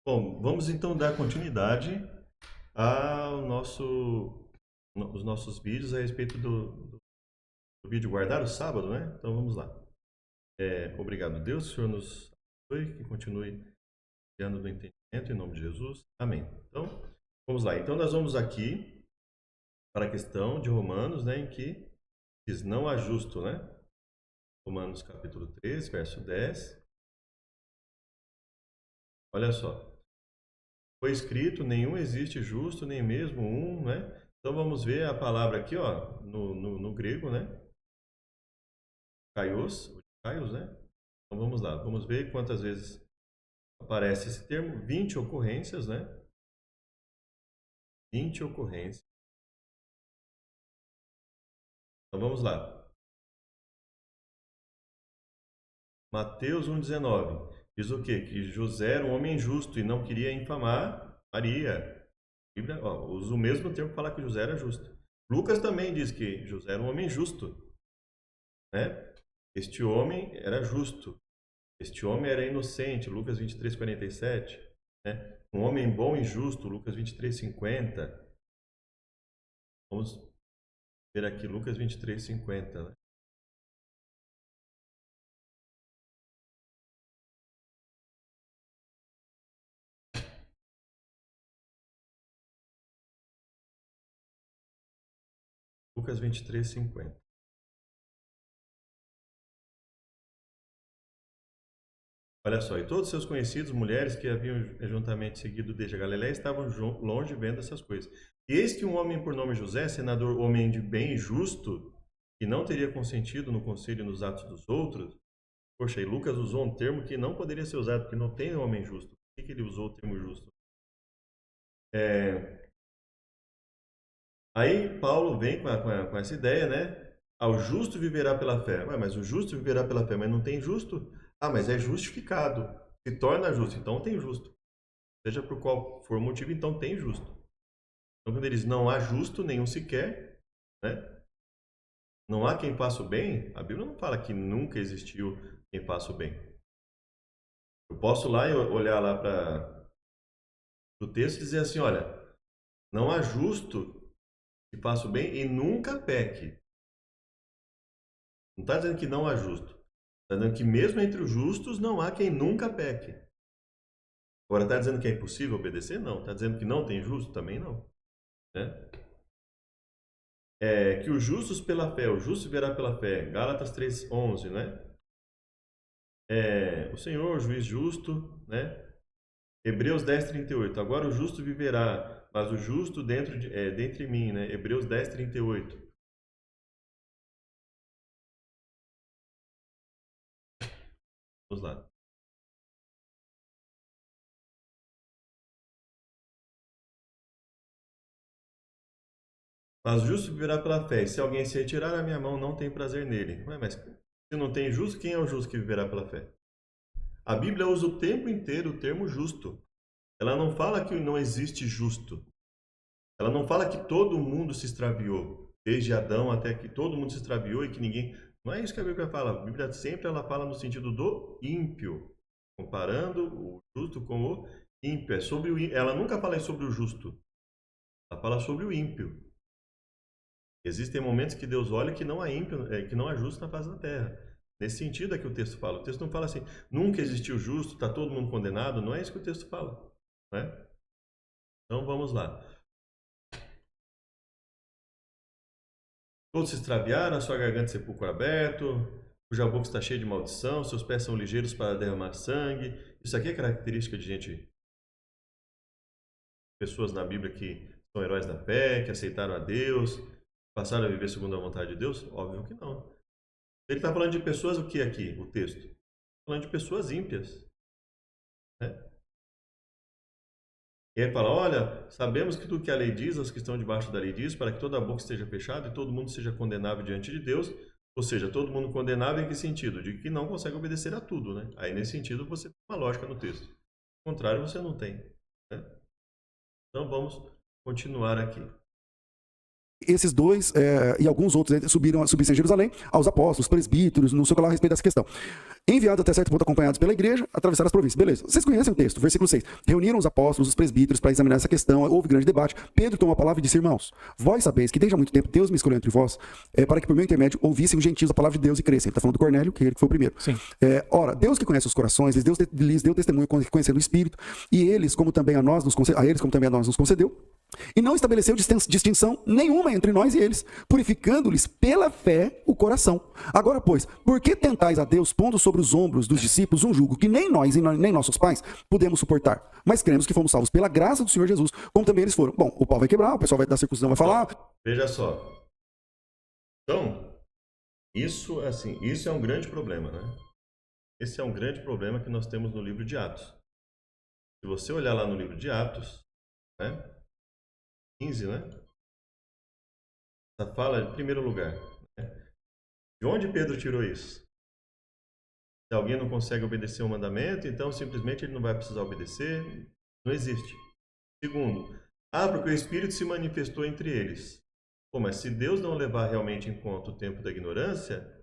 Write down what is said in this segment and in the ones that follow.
Bom, vamos então dar continuidade ao nosso, os nossos vídeos a respeito do vídeo guardar o sábado, né? Então vamos lá. Obrigado, Deus, que o Senhor nos abençoe, que continue guiando no entendimento, em nome de Jesus. Amém. Então, vamos lá. Então nós vamos aqui para a questão de Romanos, né, em que diz não há justo, né? Romanos capítulo 3, verso 10. Olha só. Foi escrito, nenhum existe justo, nem mesmo um, né? Então vamos ver a palavra aqui, ó, no grego, né? Kaios, ou kaios, né? Então vamos lá, vamos ver quantas vezes aparece esse termo. 20 ocorrências, né? 20 ocorrências. Então vamos lá. Mateus 1,19. Diz o quê? Que José era um homem justo e não queria infamar Maria. A Bíblia, ó, usa o mesmo termo para falar que José era justo. Lucas também diz que José era um homem justo, né? Este homem era justo. Este homem era inocente, Lucas 23, 47. Né? Um homem bom e justo, Lucas 23, 50. Vamos ver aqui, Lucas 23, 50. Né? Lucas 23, 50. Olha só, e todos seus conhecidos, mulheres que haviam juntamente seguido desde a Galiléia, estavam longe vendo essas coisas. E eis que um homem por nome José, senador, homem de bem e justo, que não teria consentido no conselho e nos atos dos outros. Poxa, e Lucas usou um termo que não poderia ser usado, porque não tem homem justo. Por que ele usou o termo justo? É, Aí Paulo vem com essa ideia, né? Ao justo viverá pela fé. Ué, mas o justo viverá pela fé, mas não tem justo? Ah, mas é justificado. Se torna justo, então tem justo. Seja por qual for o motivo, então tem justo. Então, quando ele diz não há justo nenhum sequer, né? Não há quem faça o bem, a Bíblia não fala que nunca existiu quem faça o bem. Eu posso lá e olhar lá para o texto e dizer assim, olha, não há justo que faça o bem e nunca peque. Não está dizendo que não há justo. Está dizendo que mesmo entre os justos não há quem nunca peque. Agora, está dizendo que é impossível obedecer? Não. Está dizendo que não tem justo? Também não. Né? Que os justos pela fé, o justo verá pela fé. Gálatas 3:11, né? O Senhor, juiz justo, né? Hebreus 10:38. Agora o justo viverá, mas o justo dentre mim, né? Hebreus 10:38. Vamos lá. Mas o justo viverá pela fé. E se alguém se retirar da minha mão, não tem prazer nele. Ué, mas se não tem justo, quem é o justo que viverá pela fé? A Bíblia usa o tempo inteiro o termo justo. Ela não fala que não existe justo. Ela não fala que todo mundo se extraviou, desde Adão até que todo mundo se extraviou e que ninguém. Não é isso que a Bíblia fala. A Bíblia sempre ela fala no sentido do ímpio, comparando o justo com o ímpio. É sobre o ímpio. Ela nunca fala sobre o justo. Ela fala sobre o ímpio. Existem momentos que Deus olha que não há ímpio, que não há justo na face da terra. Nesse sentido é que o texto fala. O texto não fala assim, nunca existiu justo, está todo mundo condenado. Não é isso que o texto fala. Né? Então vamos lá. Todos se extraviaram, a sua garganta sepulcro aberto, cuja boca está cheia de maldição, seus pés são ligeiros para derramar sangue. Isso aqui é característica de gente, pessoas na Bíblia que são heróis da fé, que aceitaram a Deus, passaram a viver segundo a vontade de Deus? Óbvio que não. Ele está falando de pessoas o que aqui, o texto? Está falando de pessoas ímpias. Né? E ele fala: olha, sabemos que tudo que a lei diz, os que estão debaixo da lei diz, para que toda a boca esteja fechada e todo mundo seja condenável diante de Deus. Ou seja, todo mundo condenável em que sentido? De que não consegue obedecer a tudo, né? Aí nesse sentido você tem uma lógica no texto. Ao contrário, você não tem. Né? Então vamos continuar aqui. esses dois e alguns outros subissem a Jerusalém, aos apóstolos, presbíteros, não sei o que lá a respeito dessa questão. Enviados até certo ponto acompanhados pela igreja, atravessaram as províncias. Beleza. Vocês conhecem o texto, versículo 6. Reuniram os apóstolos, os presbíteros, para examinar essa questão. Houve grande debate. Pedro tomou a palavra e disse: irmãos, vós sabeis que desde há muito tempo Deus me escolheu entre vós, para que por meu intermédio ouvissem os gentios a palavra de Deus e crescem. Ele está falando do Cornélio, que ele foi o primeiro. Sim. Ora, Deus que conhece os corações, lhes deu testemunho conhecendo o Espírito, e eles, como também a nós nos concedeu, e não estabeleceu distinção nenhuma entre nós e eles, purificando-lhes pela fé o coração. Agora, pois, por que tentais a Deus, pondo sobre os ombros dos discípulos um jugo que nem nós e nem nossos pais podemos suportar? Mas cremos que fomos salvos pela graça do Senhor Jesus, como também eles foram. Bom, o pau vai quebrar, o pessoal vai dar circuncisão, vai falar. Veja só. Então, isso é um grande problema, né? Esse é um grande problema que nós temos no livro de Atos. Se você olhar lá no livro de Atos, né? 15, né? Essa fala, em primeiro lugar, né? De onde Pedro tirou isso? Se alguém não consegue obedecer o mandamento, então simplesmente ele não vai precisar obedecer. Não existe. Segundo, porque o Espírito se manifestou entre eles. Pô, mas se Deus não levar realmente em conta o tempo da ignorância,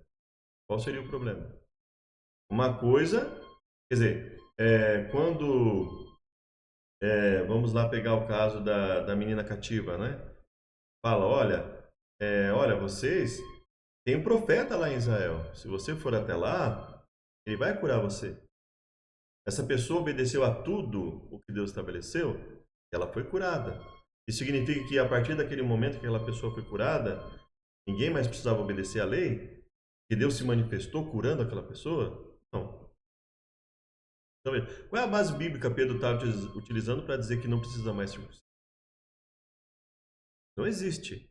qual seria o problema? Uma coisa, quer dizer, vamos lá pegar o caso da menina cativa, né? Fala, olha, vocês, tem um profeta lá em Israel. Se você for até lá, ele vai curar você. Essa pessoa obedeceu a tudo o que Deus estabeleceu, ela foi curada. Isso significa que a partir daquele momento que aquela pessoa foi curada, ninguém mais precisava obedecer à lei? Que Deus se manifestou curando aquela pessoa? Não. Então, qual é a base bíblica Pedro está utilizando para dizer que não precisa mais circuncisão? Não existe.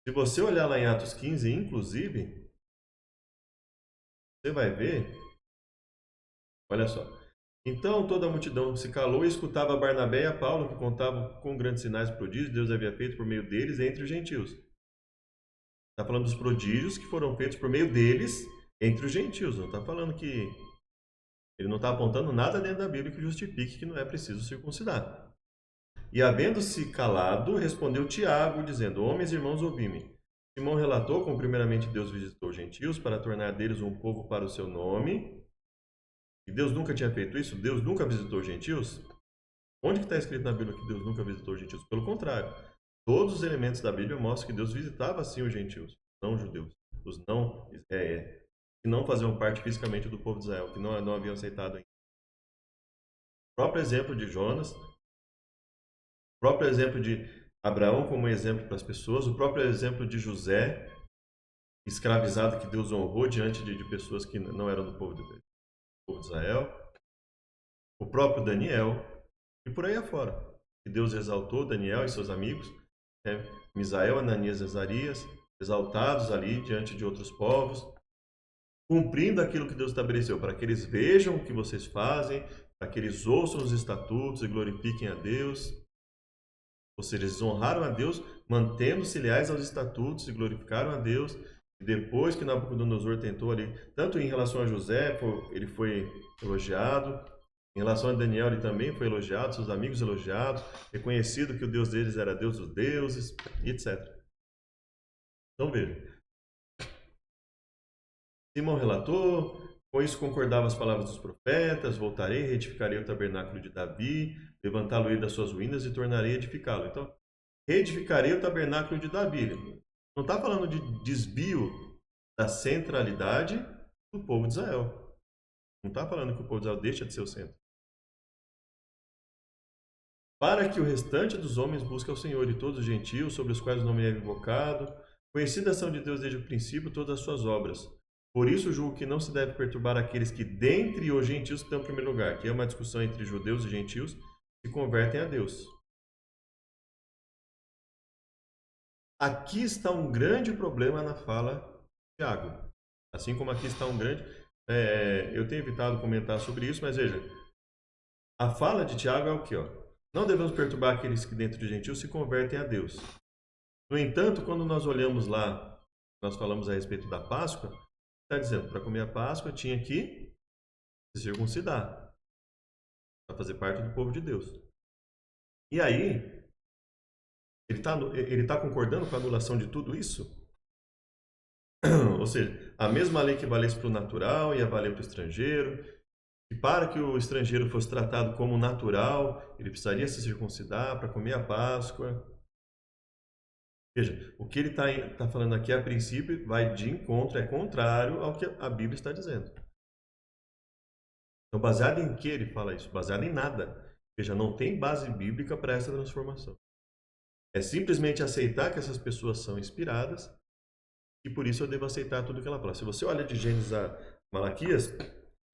Se você olhar lá em Atos 15, inclusive, você vai ver, olha só. Então toda a multidão se calou e escutava Barnabé e a Paulo, que contavam com grandes sinais e prodígios que Deus havia feito por meio deles entre os gentios. Está falando dos prodígios que foram feitos por meio deles entre os gentios. Não está falando que... Ele não está apontando nada dentro da Bíblia que justifique que não é preciso circuncidar. E havendo-se calado, respondeu Tiago, dizendo: homens e irmãos, ouvi-me. Simão relatou como primeiramente Deus visitou os gentios para tornar deles um povo para o seu nome. E Deus nunca tinha feito isso? Deus nunca visitou os gentios? Onde que está escrito na Bíblia que Deus nunca visitou os gentios? Pelo contrário, todos os elementos da Bíblia mostram que Deus visitava sim os gentios, não os judeus, os que não faziam parte fisicamente do povo de Israel, que não haviam aceitado ainda. O próprio exemplo de Jonas, o próprio exemplo de Abraão como exemplo para as pessoas, o próprio exemplo de José, escravizado, que Deus honrou diante de pessoas que não eram do povo de Israel, o próprio Daniel, e por aí afora. Que Deus exaltou Daniel e seus amigos, Misael, Ananias e Azarias, exaltados ali diante de outros povos, cumprindo aquilo que Deus estabeleceu, para que eles vejam o que vocês fazem, para que eles ouçam os estatutos e glorifiquem a Deus. Ou seja, eles honraram a Deus, mantendo-se leais aos estatutos e glorificaram a Deus. E depois que Nabucodonosor tentou ali, tanto em relação a José, ele foi elogiado. Em relação a Daniel, ele também foi elogiado, seus amigos elogiados, reconhecido que o Deus deles era Deus dos deuses, e etc. Então veja. Simão relatou, com isso concordava as palavras dos profetas: voltarei, reedificarei o tabernáculo de Davi, levantá-lo-ei das suas ruínas e tornarei a edificá-lo. Então, reedificarei o tabernáculo de Davi. Não está falando de desvio da centralidade do povo de Israel. Não está falando que o povo de Israel deixa de ser o centro. Para que o restante dos homens busque ao Senhor e todos os gentios, sobre os quais o nome é invocado, conhecida a ação de Deus desde o princípio, todas as suas obras. Por isso julgo que não se deve perturbar aqueles que dentre os gentios estão em primeiro lugar, que é uma discussão entre judeus e gentios, se convertem a Deus. Aqui está um grande problema na fala de Tiago. Assim como aqui está um grande... eu tenho evitado comentar sobre isso, mas veja, a fala de Tiago é o que? Não devemos perturbar aqueles que dentro de gentios se convertem a Deus. No entanto, quando nós olhamos lá, nós falamos a respeito da Páscoa, está dizendo, para comer a Páscoa tinha que se circuncidar, para fazer parte do povo de Deus. E aí, ele tá concordando com a anulação de tudo isso? Ou seja, a mesma lei que valesse para o natural ia valer para o estrangeiro, e para que o estrangeiro fosse tratado como natural, ele precisaria se circuncidar para comer a Páscoa. Veja, o que ele está falando aqui, a princípio, vai de encontro, é contrário ao que a Bíblia está dizendo. Então, baseado em que ele fala isso? Baseado em nada. Veja, não tem base bíblica para essa transformação. É simplesmente aceitar que essas pessoas são inspiradas e por isso eu devo aceitar tudo que ela fala. Se você olha de Gênesis a Malaquias,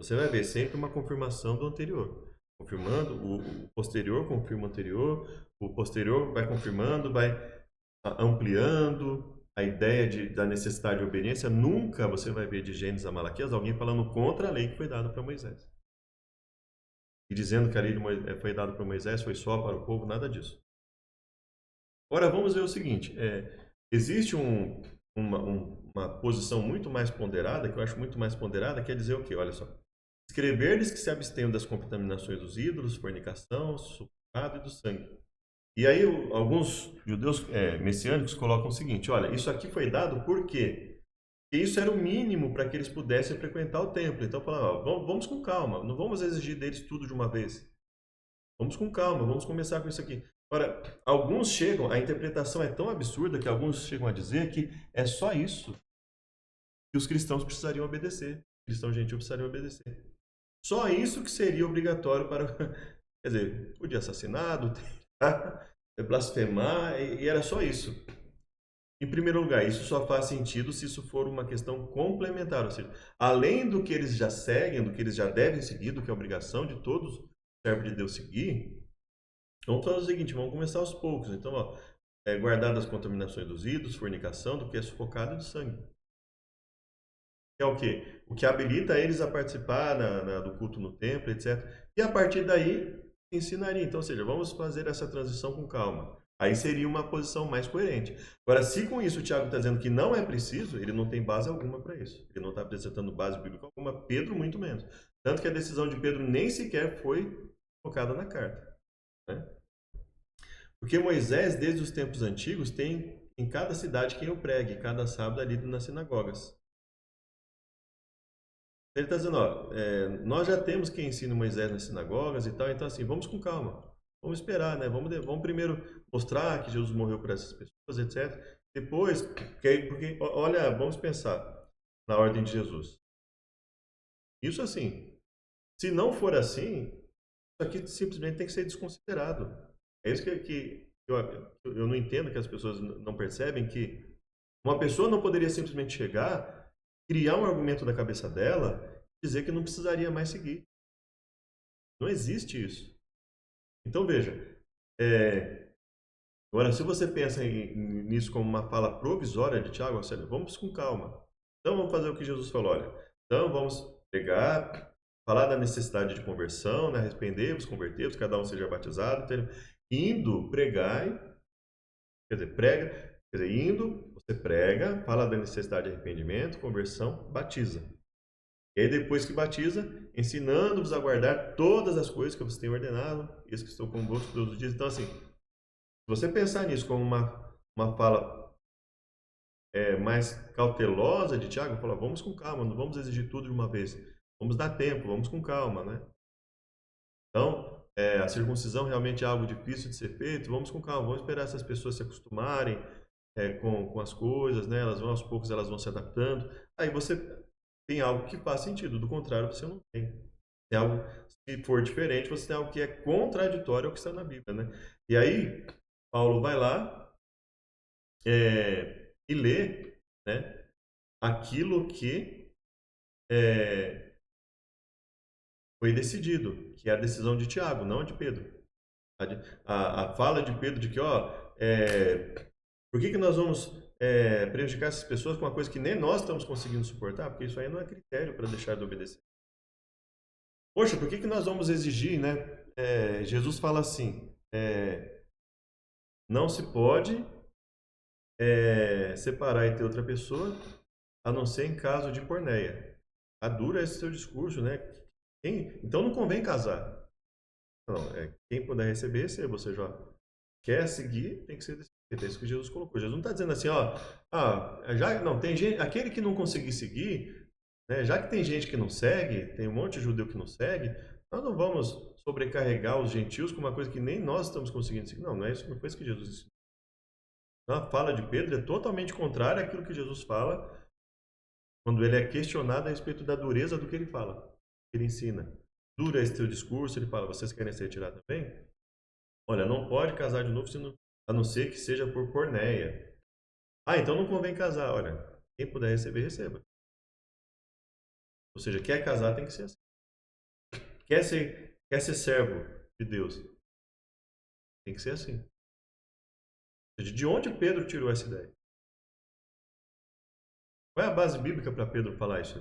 você vai ver sempre uma confirmação do anterior. Confirmando, o posterior confirma o anterior, o posterior vai confirmando, vai ampliando a ideia da necessidade de obediência. Nunca você vai ver de Gênesis a Malaquias alguém falando contra a lei que foi dada para Moisés. E dizendo que a lei foi dada para Moisés foi só para o povo, nada disso. Agora vamos ver o seguinte, existe uma posição muito mais ponderada, que eu acho muito mais ponderada, quer dizer o quê? Olha só. Escrever-lhes que se abstenham das contaminações dos ídolos, fornicação, sucado e do sangue. E aí alguns judeus messiânicos colocam o seguinte, olha, isso aqui foi dado por quê? Porque isso era o mínimo para que eles pudessem frequentar o templo. Então falaram, vamos com calma, não vamos exigir deles tudo de uma vez. Vamos com calma, vamos começar com isso aqui. Agora, alguns chegam, a interpretação é tão absurda que alguns chegam a dizer que é só isso que os cristãos precisariam obedecer. Os cristãos gentios precisariam obedecer. Só isso que seria obrigatório para... Quer dizer, podia assassinar, blasfemar, e era só isso. Em primeiro lugar, isso só faz sentido se isso for uma questão complementar, ou seja, além do que eles já seguem, do que eles já devem seguir, do que é obrigação de todos servos de Deus seguir, vamos fazer o seguinte, vamos começar aos poucos. Então, ó, guardar das contaminações dos ídolos, fornicação, do que é sufocado e do sangue. Que é o quê? O que habilita eles a participar do culto no templo, etc. E a partir daí, ensinaria. Então, ou seja, vamos fazer essa transição com calma. Aí seria uma posição mais coerente. Agora, se com isso o Tiago está dizendo que não é preciso, ele não tem base alguma para isso. Ele não está apresentando base bíblica alguma, Pedro muito menos. Tanto que a decisão de Pedro nem sequer foi colocada na carta. Né? Porque Moisés, desde os tempos antigos, tem em cada cidade quem o pregue, cada sábado ali nas sinagogas. Ele está dizendo, ó, nós já temos quem ensina Moisés nas sinagogas e tal, então assim, vamos com calma. Vamos esperar, né? Vamos primeiro mostrar que Jesus morreu por essas pessoas, etc. Depois, porque olha, vamos pensar na ordem de Jesus. Isso assim, se não for assim, isso aqui simplesmente tem que ser desconsiderado. É isso que eu não entendo, que as pessoas não percebem, que uma pessoa não poderia simplesmente chegar, criar um argumento da cabeça dela, dizer que não precisaria mais seguir. Não existe isso. Então veja, agora se você pensa nisso como uma fala provisória de Tiago, vamos com calma. Então vamos fazer o que Jesus falou, olha. Então vamos pregar, falar da necessidade de conversão, né? Arrepender-vos, converter-vos, cada um seja batizado, indo pregar, indo, você prega, fala da necessidade de arrependimento, conversão, batiza. E aí depois que batiza, ensinando-vos a guardar todas as coisas que eu vos tenho ordenado, isso que estou convosco todos os dias. Então assim, se você pensar nisso como uma fala mais cautelosa de Tiago, fala, vamos com calma, não vamos exigir tudo de uma vez. Vamos dar tempo, vamos com calma, né? Então, a circuncisão realmente é algo difícil de ser feito, vamos com calma, vamos esperar essas pessoas se acostumarem com as coisas, né? Elas vão, aos poucos elas vão se adaptando. Aí você tem algo que faz sentido, do contrário você não tem. Tem algo, se for diferente, você tem algo que é contraditório ao que está na Bíblia, né? E aí, Paulo vai lá e lê, né, aquilo que foi decidido, que é a decisão de Tiago, não a de Pedro. A fala de Pedro de que, ó, por que nós vamos prejudicar essas pessoas com uma coisa que nem nós estamos conseguindo suportar? Porque isso aí não é critério para deixar de obedecer. Poxa, por que nós vamos exigir, né? Jesus fala assim, não se pode separar e ter outra pessoa, a não ser em caso de porneia. A dura esse seu discurso, né? Então não convém casar. Não, quem puder receber, se você já quer seguir, tem que ser É isso que Jesus colocou. Jesus não está dizendo assim, ó, já não tem gente, aquele que não conseguir seguir, né, já que tem gente que não segue, tem um monte de judeu que não segue, nós não vamos sobrecarregar os gentios com uma coisa que nem nós estamos conseguindo seguir. Não, não é isso, não foi isso que Jesus ensinou. Então, a fala de Pedro é totalmente contrária àquilo que Jesus fala quando ele é questionado a respeito da dureza do que ele fala, ele ensina. Dura esse teu discurso, ele fala, vocês querem se retirar também? Olha, não pode casar de novo, a não ser que seja por porneia. Então não convém casar. Olha, quem puder receber, receba. Ou seja, quer casar tem que ser assim. Quer ser servo de Deus, tem que ser assim. Ou seja, de onde Pedro tirou essa ideia? Qual é a base bíblica para Pedro falar isso?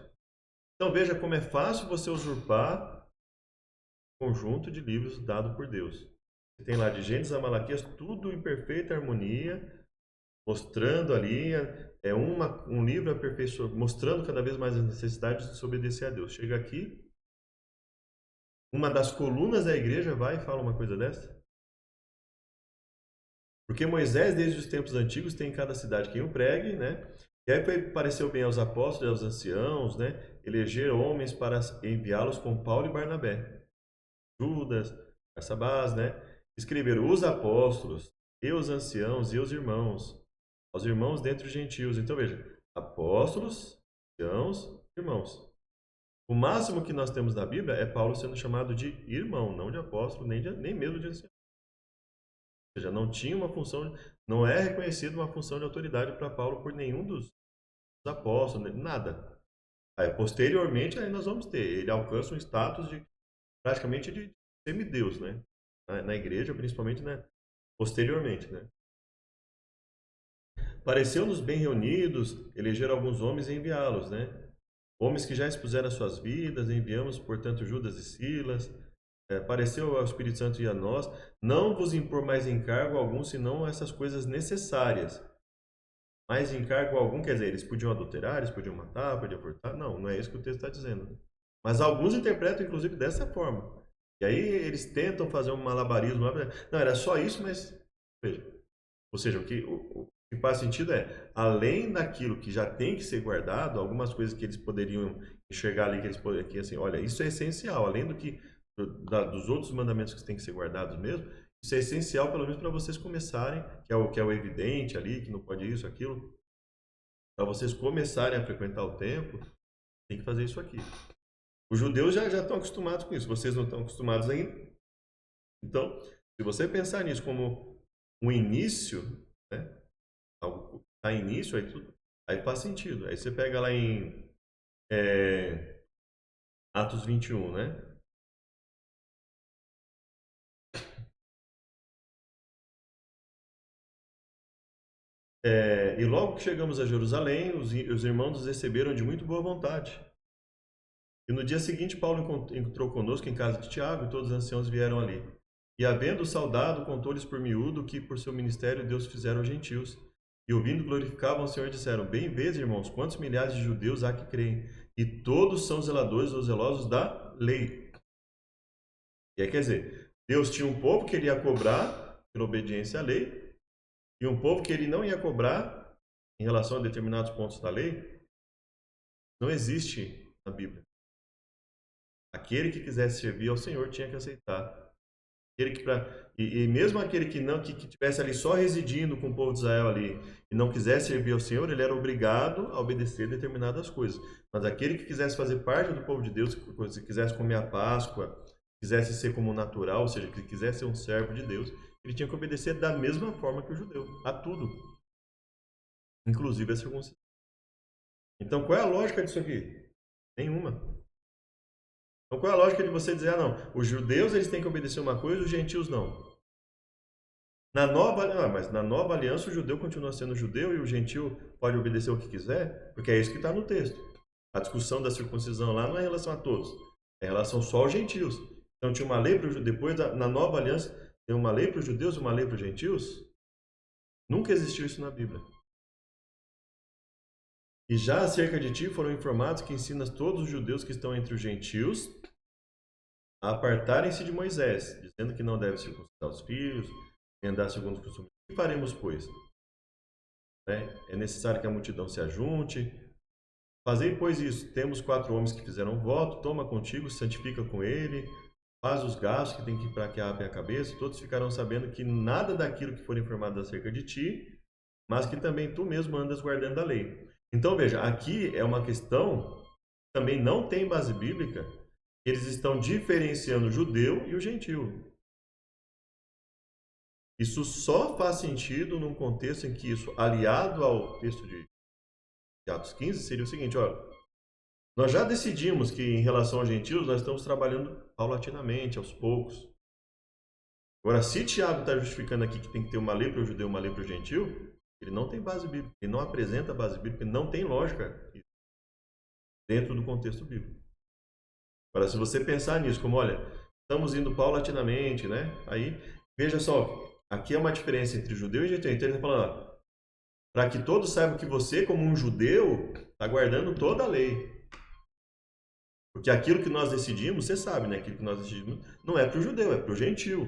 Então veja como é fácil você usurpar o conjunto de livros dado por Deus. Você tem lá de Gênesis a Malaquias, tudo em perfeita harmonia, mostrando ali um livro aperfeiçoado, mostrando cada vez mais as necessidades de se obedecer a Deus. Chega aqui, uma das colunas da igreja vai e fala uma coisa dessa? Porque Moisés, desde os tempos antigos, tem em cada cidade quem o pregue, né? E aí pareceu bem aos apóstolos e aos anciãos, né? Eleger homens para enviá-los com Paulo e Barnabé. Judas, Barsabás, né? Escreveram os apóstolos e os anciãos e os irmãos. Aos irmãos dentre os gentios. Então veja, apóstolos, anciãos, irmãos. O máximo que nós temos na Bíblia é Paulo sendo chamado de irmão, não de apóstolo, nem mesmo de ancião. Ou seja, não tinha uma função, não é reconhecida uma função de autoridade para Paulo por nenhum dos apóstolos, nada. Aí, posteriormente, aí nós vamos ter, ele alcança um status de praticamente de semideus, né? Na igreja, principalmente, né? Posteriormente, né? Pareceu-nos bem reunidos, eleger alguns homens e enviá-los, né? Homens que já expuseram as suas vidas, enviamos, portanto, Judas e Silas. Pareceu ao Espírito Santo e a nós, não vos impor mais encargo algum, senão essas coisas necessárias. Mais encargo algum, quer dizer, eles podiam adulterar, eles podiam matar, podiam furtar. Não, não é isso que o texto está dizendo. Mas alguns interpretam, inclusive, dessa forma. E aí eles tentam fazer um malabarismo. Não, era só isso, mas... Veja. Ou seja, o que faz sentido é, além daquilo que já tem que ser guardado, algumas coisas que eles poderiam enxergar ali, que assim, olha, isso é essencial, além do que dos outros mandamentos que têm que ser guardados mesmo, isso é essencial pelo menos para vocês começarem, que é o evidente ali, que não pode isso, aquilo, para vocês começarem a frequentar o templo, tem que fazer isso aqui. Os judeus já estão acostumados com isso, vocês não estão acostumados ainda. Então, se você pensar nisso como um início, né, algo que está início, aí faz sentido. Aí você pega lá em Atos 21, né? E logo que chegamos a Jerusalém, os irmãos nos receberam de muito boa vontade. E no dia seguinte, Paulo encontrou conosco em casa de Tiago, e todos os anciãos vieram ali. E havendo saudado, contou-lhes por miúdo que por seu ministério Deus fizera aos gentios. E ouvindo, glorificavam o Senhor e disseram, bem vês, irmãos, quantos milhares de judeus há que creem, e todos são zeladores ou zelosos da lei. E aí quer dizer, Deus tinha um povo que ele ia cobrar pela obediência à lei, e um povo que ele não ia cobrar em relação a determinados pontos da lei. Não existe na Bíblia. Aquele que quisesse servir ao Senhor tinha que aceitar. E mesmo aquele que tivesse ali só residindo com o povo de Israel ali e não quisesse servir ao Senhor, ele era obrigado a obedecer determinadas coisas. Mas aquele que quisesse fazer parte do povo de Deus, que quisesse comer a Páscoa, quisesse ser como natural, ou seja, que quisesse ser um servo de Deus, ele tinha que obedecer da mesma forma que o judeu, a tudo, inclusive a circuncisão. Então, qual é a lógica disso aqui? Nenhuma. Então, qual é a lógica de você dizer, não, os judeus eles têm que obedecer uma coisa, os gentios não? Mas na nova aliança o judeu continua sendo judeu e o gentil pode obedecer o que quiser, porque é isso que está no texto. A discussão da circuncisão lá não é em relação a todos, é em relação só aos gentios. Então tinha uma lei para os judeus, depois na nova aliança tem uma lei para os judeus e uma lei para os gentios? Nunca existiu isso na Bíblia. E já acerca de ti foram informados que ensinas todos os judeus que estão entre os gentios a apartarem-se de Moisés, dizendo que não deve circuncidar os filhos, nem andar segundo os costumes que faremos, pois? Né? É necessário que a multidão se ajunte. Fazei, pois, isso. Temos 4 homens que fizeram um voto. Toma contigo, santifica com ele. Faz os gastos que tem que ir para que abra a cabeça. Todos ficarão sabendo que nada daquilo que for informado acerca de ti, mas que também tu mesmo andas guardando a lei. Então, veja, aqui é uma questão, também não tem base bíblica, eles estão diferenciando o judeu e o gentil. Isso só faz sentido num contexto em que isso, aliado ao texto de Atos 15, seria o seguinte, olha, nós já decidimos que em relação aos gentios nós estamos trabalhando paulatinamente, aos poucos. Agora, se Tiago está justificando aqui que tem que ter uma lei para o judeu e uma lei para o gentil, ele não tem base bíblica, ele não apresenta base bíblica, não tem lógica dentro do contexto bíblico. Agora, se você pensar nisso, como, olha, estamos indo paulatinamente, né? Aí, veja só, aqui é uma diferença entre judeu e gentil. Então, ele está falando, para que todos saibam que você, como um judeu, está guardando toda a lei. Porque aquilo que nós decidimos, você sabe, né? Aquilo que nós decidimos não é para o judeu, é para o gentil.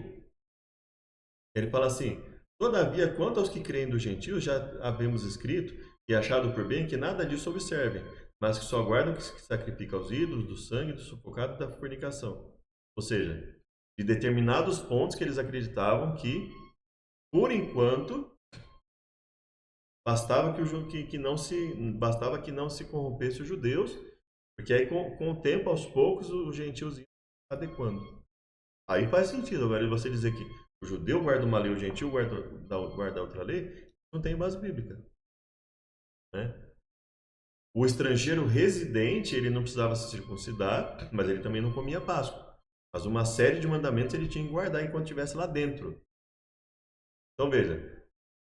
Ele fala assim, todavia, quanto aos que creem dos gentios, já havemos escrito e achado por bem que nada disso observem, mas que só guardam o que se sacrifica aos ídolos, do sangue, do sufocado e da fornicação. Ou seja, de determinados pontos que eles acreditavam que, por enquanto, bastava bastava que não se corrompesse os judeus, porque aí com o tempo, aos poucos, os gentios iam se adequando. Aí faz sentido. Agora, você dizer que o judeu guarda uma lei, o gentil guarda outra lei, não tem base bíblica. Né? O estrangeiro residente, ele não precisava se circuncidar, mas ele também não comia Páscoa. Mas uma série de mandamentos ele tinha que guardar enquanto estivesse lá dentro. Então veja,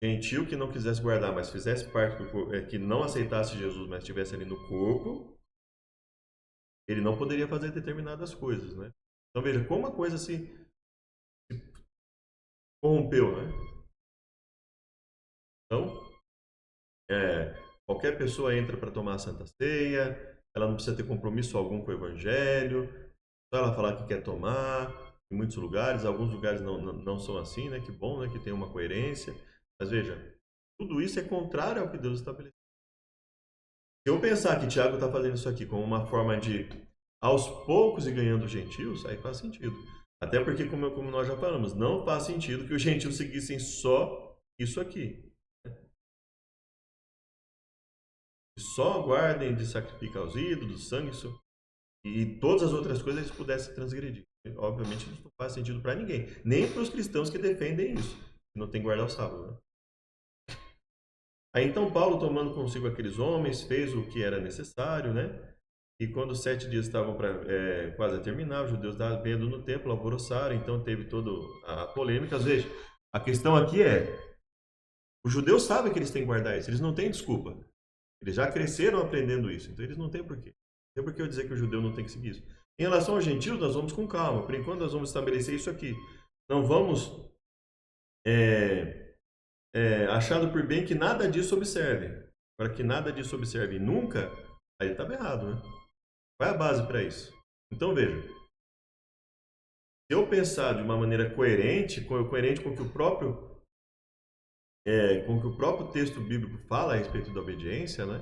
gentil que não quisesse guardar, mas fizesse parte do corpo, que não aceitasse Jesus, mas estivesse ali no corpo, ele não poderia fazer determinadas coisas, né? Então veja como a coisa se corrompeu, né? Então, qualquer pessoa entra para tomar a Santa Ceia, ela não precisa ter compromisso algum com o Evangelho, só ela falar que quer tomar, em muitos lugares, alguns lugares não são assim, né? Que bom, né? Que tem uma coerência. Mas veja, tudo isso é contrário ao que Deus estabeleceu. Se eu pensar que Tiago está fazendo isso aqui como uma forma de, aos poucos, ir ganhando gentios, aí faz sentido. Até porque, como nós já falamos, não faz sentido que os gentios seguissem só isso aqui. Só guardem de sacrificar os ídolos, sangue e todas as outras coisas eles pudessem transgredir. Obviamente isso não faz sentido para ninguém, nem para os cristãos que defendem isso, que não tem que guardar o sábado. Né? Aí então Paulo, tomando consigo aqueles homens, fez o que era necessário, né? E quando os 7 dias estavam quase a terminar, os judeus estavam vendo no templo, alvoroçaram, então teve toda a polêmica. Às vezes, a questão aqui os judeus sabem que eles têm que guardar isso, eles não têm desculpa. Eles já cresceram aprendendo isso, então eles não têm porquê. Não tem porquê eu dizer que o judeu não tem que seguir isso. Em relação aos gentios, nós vamos com calma. Por enquanto, nós vamos estabelecer isso aqui. Não vamos achando por bem que nada disso observe. Para que nada disso observe nunca, aí estava errado, né? Qual é a base para isso? Então, veja. Se eu pensar de uma maneira coerente com o que o próprio texto bíblico fala a respeito da obediência, né?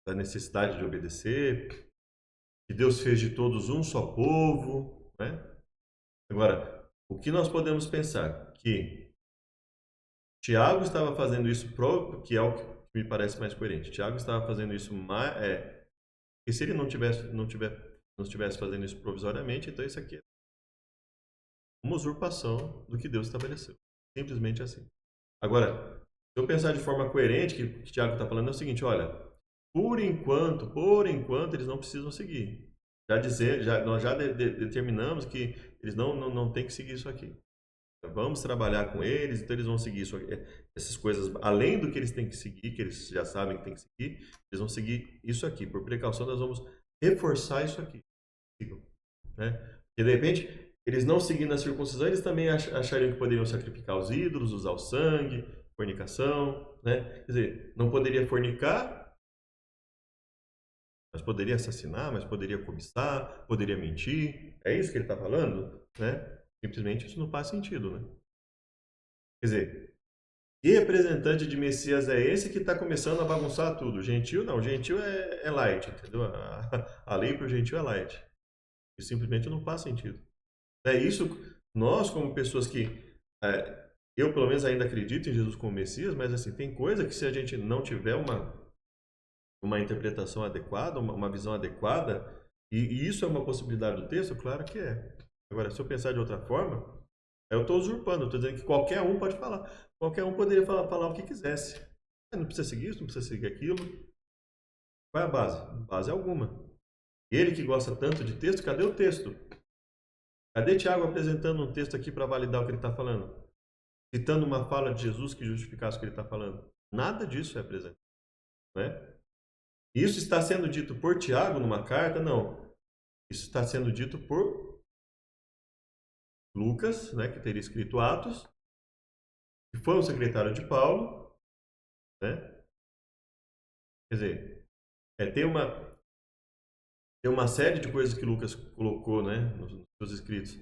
Da necessidade de obedecer, que Deus fez de todos um só povo, né? Agora, o que nós podemos pensar? Que Tiago estava fazendo isso, que é o que me parece mais coerente. Tiago estava fazendo isso, que se ele não estivesse fazendo isso provisoriamente, então isso aqui é uma usurpação do que Deus estabeleceu. Simplesmente assim. Agora, se eu pensar de forma coerente, o que Tiago está falando é o seguinte, olha, por enquanto, eles não precisam seguir. Nós já determinamos que eles não têm que seguir isso aqui. Vamos trabalhar com eles, então eles vão seguir essas coisas, além do que eles têm que seguir, que eles já sabem que têm que seguir, eles vão seguir isso aqui. Por precaução, nós vamos reforçar isso aqui. Né? E de repente, eles não seguindo a circuncisão, eles também achariam que poderiam sacrificar os ídolos, usar o sangue, fornicação. Né? Quer dizer, não poderia fornicar, mas poderia assassinar, mas poderia cobiçar, poderia mentir. É isso que ele está falando? Né? Simplesmente isso não faz sentido. Né? Quer dizer, que representante de Messias é esse que está começando a bagunçar tudo? O gentil não, o gentil é light, entendeu? A lei para o gentil é light. E simplesmente não faz sentido. É isso, nós como pessoas que... eu pelo menos ainda acredito em Jesus como Messias, mas assim, tem coisa que se a gente não tiver uma interpretação adequada, uma visão adequada, e isso é uma possibilidade do texto, claro que é. Agora, se eu pensar de outra forma, eu estou usurpando, eu estou dizendo que qualquer um pode falar. Qualquer um poderia falar o que quisesse. Não precisa seguir isso, não precisa seguir aquilo. Qual é a base? Base alguma. Ele que gosta tanto de texto, cadê o texto? Cadê Tiago apresentando um texto aqui para validar o que ele está falando? Citando uma fala de Jesus que justificasse o que ele está falando. Nada disso é apresentado. Né? Isso está sendo dito por Tiago numa carta? Não. Isso está sendo dito por Lucas, né, que teria escrito Atos, que foi um secretário de Paulo, né? Quer dizer, tem uma série de coisas que Lucas colocou, né, nos seus escritos,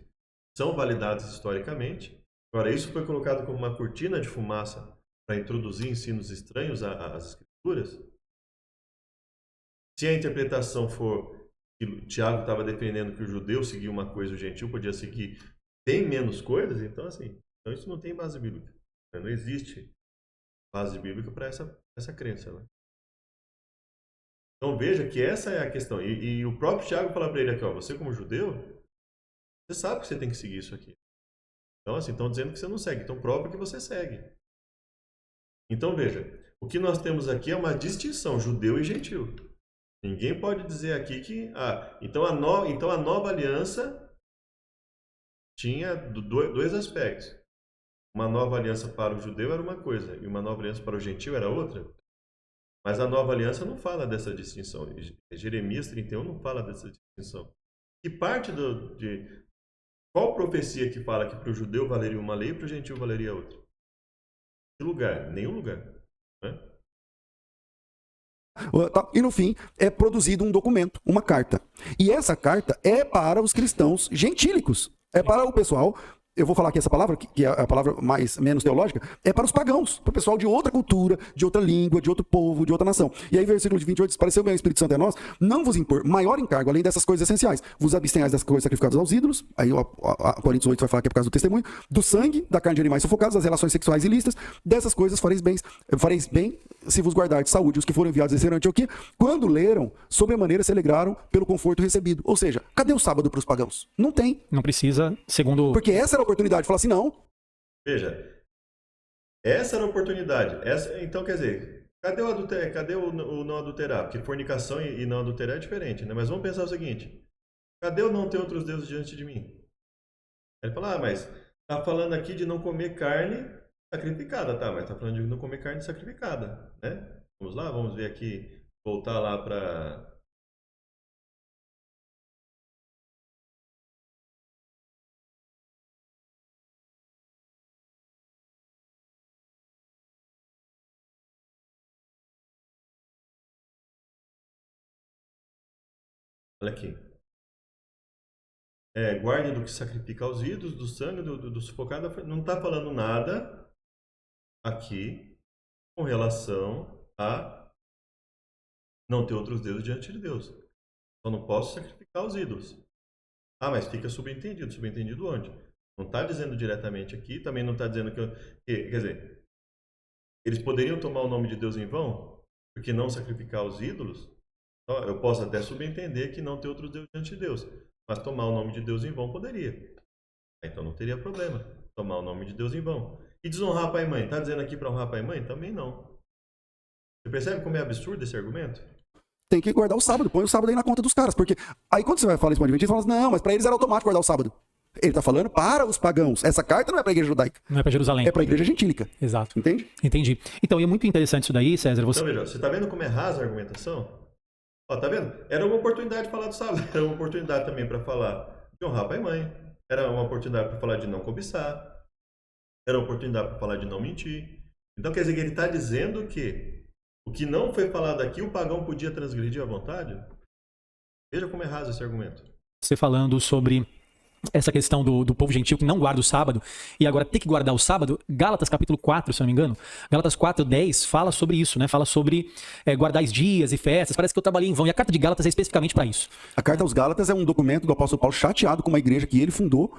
são validadas historicamente. Agora, isso foi colocado como uma cortina de fumaça para introduzir ensinos estranhos às escrituras. Se a interpretação for que o Tiago estava defendendo que o judeu seguia uma coisa e o gentil podia seguir bem menos coisas, então assim, então isso não tem base bíblica. Não existe base bíblica para essa crença. Né? Então veja que essa é a questão. E o próprio Tiago fala para ele aqui, ó, você como judeu, você sabe que você tem que seguir isso aqui. Então assim, estão dizendo que você não segue, então prova que você segue. Então veja, o que nós temos aqui é uma distinção, judeu e gentil. Ninguém pode dizer aqui que... então a nova aliança tinha dois aspectos. Uma nova aliança para o judeu era uma coisa, e uma nova aliança para o gentil era outra. Mas a nova aliança não fala dessa distinção. Jeremias 31 não fala dessa distinção. Que parte de... Qual profecia que fala que para o judeu valeria uma lei e para o gentil valeria outra? Que lugar? Nenhum lugar. Né? E no fim é produzido um documento, uma carta. E essa carta é para os cristãos gentílicos. É para o pessoal, eu vou falar aqui essa palavra, que é a palavra menos teológica, é para os pagãos, para o pessoal de outra cultura, de outra língua, de outro povo, de outra nação. E aí, versículo 28 diz, pareceu bem o Espírito Santo a nós, não vos impor maior encargo, além dessas coisas essenciais. Vos abstenhais das coisas sacrificadas aos ídolos, aí a Coríntios 8 vai falar que é por causa do testemunho, do sangue, da carne de animais sufocados, das relações sexuais ilícitas, dessas coisas fareis bem se vos guardar de saúde. Os que foram enviados a descer Antioquia, quando leram, sobremaneira se alegraram pelo conforto recebido. Ou seja, cadê o sábado para os pagãos? Não tem. Não precisa, segundo... Porque essa era a oportunidade de falar assim, não. Veja, essa era a oportunidade. Então, quer dizer, cadê o adultério? Cadê o não adulterar? Porque fornicação e não adulterar é diferente, né? Mas vamos pensar o seguinte, cadê o não ter outros deuses diante de mim? Ele fala, mas tá falando aqui de não comer carne sacrificada, tá? Mas tá falando de não comer carne sacrificada, né? Vamos lá, vamos ver aqui, voltar lá para... Olha aqui. Guarde do que sacrifica aos ídolos, do sangue, do sufocado. Não está falando nada aqui com relação a não ter outros deuses diante de Deus. Só não posso sacrificar os ídolos. Mas fica subentendido. Subentendido onde? Não está dizendo diretamente aqui, também não está dizendo quer dizer, eles poderiam tomar o nome de Deus em vão, porque não sacrificar os ídolos. Então, eu posso até subentender que não ter outros deuses diante de Deus. Mas tomar o nome de Deus em vão poderia. Então não teria problema tomar o nome de Deus em vão. E desonrar pai e mãe? Está dizendo aqui para honrar pai e mãe? Também não. Você percebe como é absurdo esse argumento? Tem que guardar o sábado. Põe o sábado aí na conta dos caras. Porque aí quando você vai falar isso para o Adventista, você fala assim, não, mas para eles era automático guardar o sábado. Ele está falando para os pagãos. Essa carta não é para a igreja judaica. Não é para Jerusalém. É para a igreja gentílica. Exato. Entende? Entendi. Então, e é muito interessante isso daí, César. Então, veja, você está vendo como é rasa a argumentação? Tá vendo? Era uma oportunidade de falar do sábado. Era uma oportunidade também para falar de honrar pai e mãe. Era uma oportunidade para falar de não cobiçar. Era uma oportunidade para falar de não mentir. Então, quer dizer que ele está dizendo que o que não foi falado aqui, o pagão podia transgredir à vontade? Veja como é raso esse argumento. Você falando sobre essa questão do povo gentil que não guarda o sábado e agora tem que guardar o sábado, Gálatas capítulo 4, se eu não me engano, Gálatas 4:10 fala sobre isso, né? Fala sobre guardar os dias e festas. Parece que eu trabalhei em vão. E a carta de Gálatas é especificamente para isso. A carta aos Gálatas é um documento do apóstolo Paulo chateado com uma igreja que ele fundou,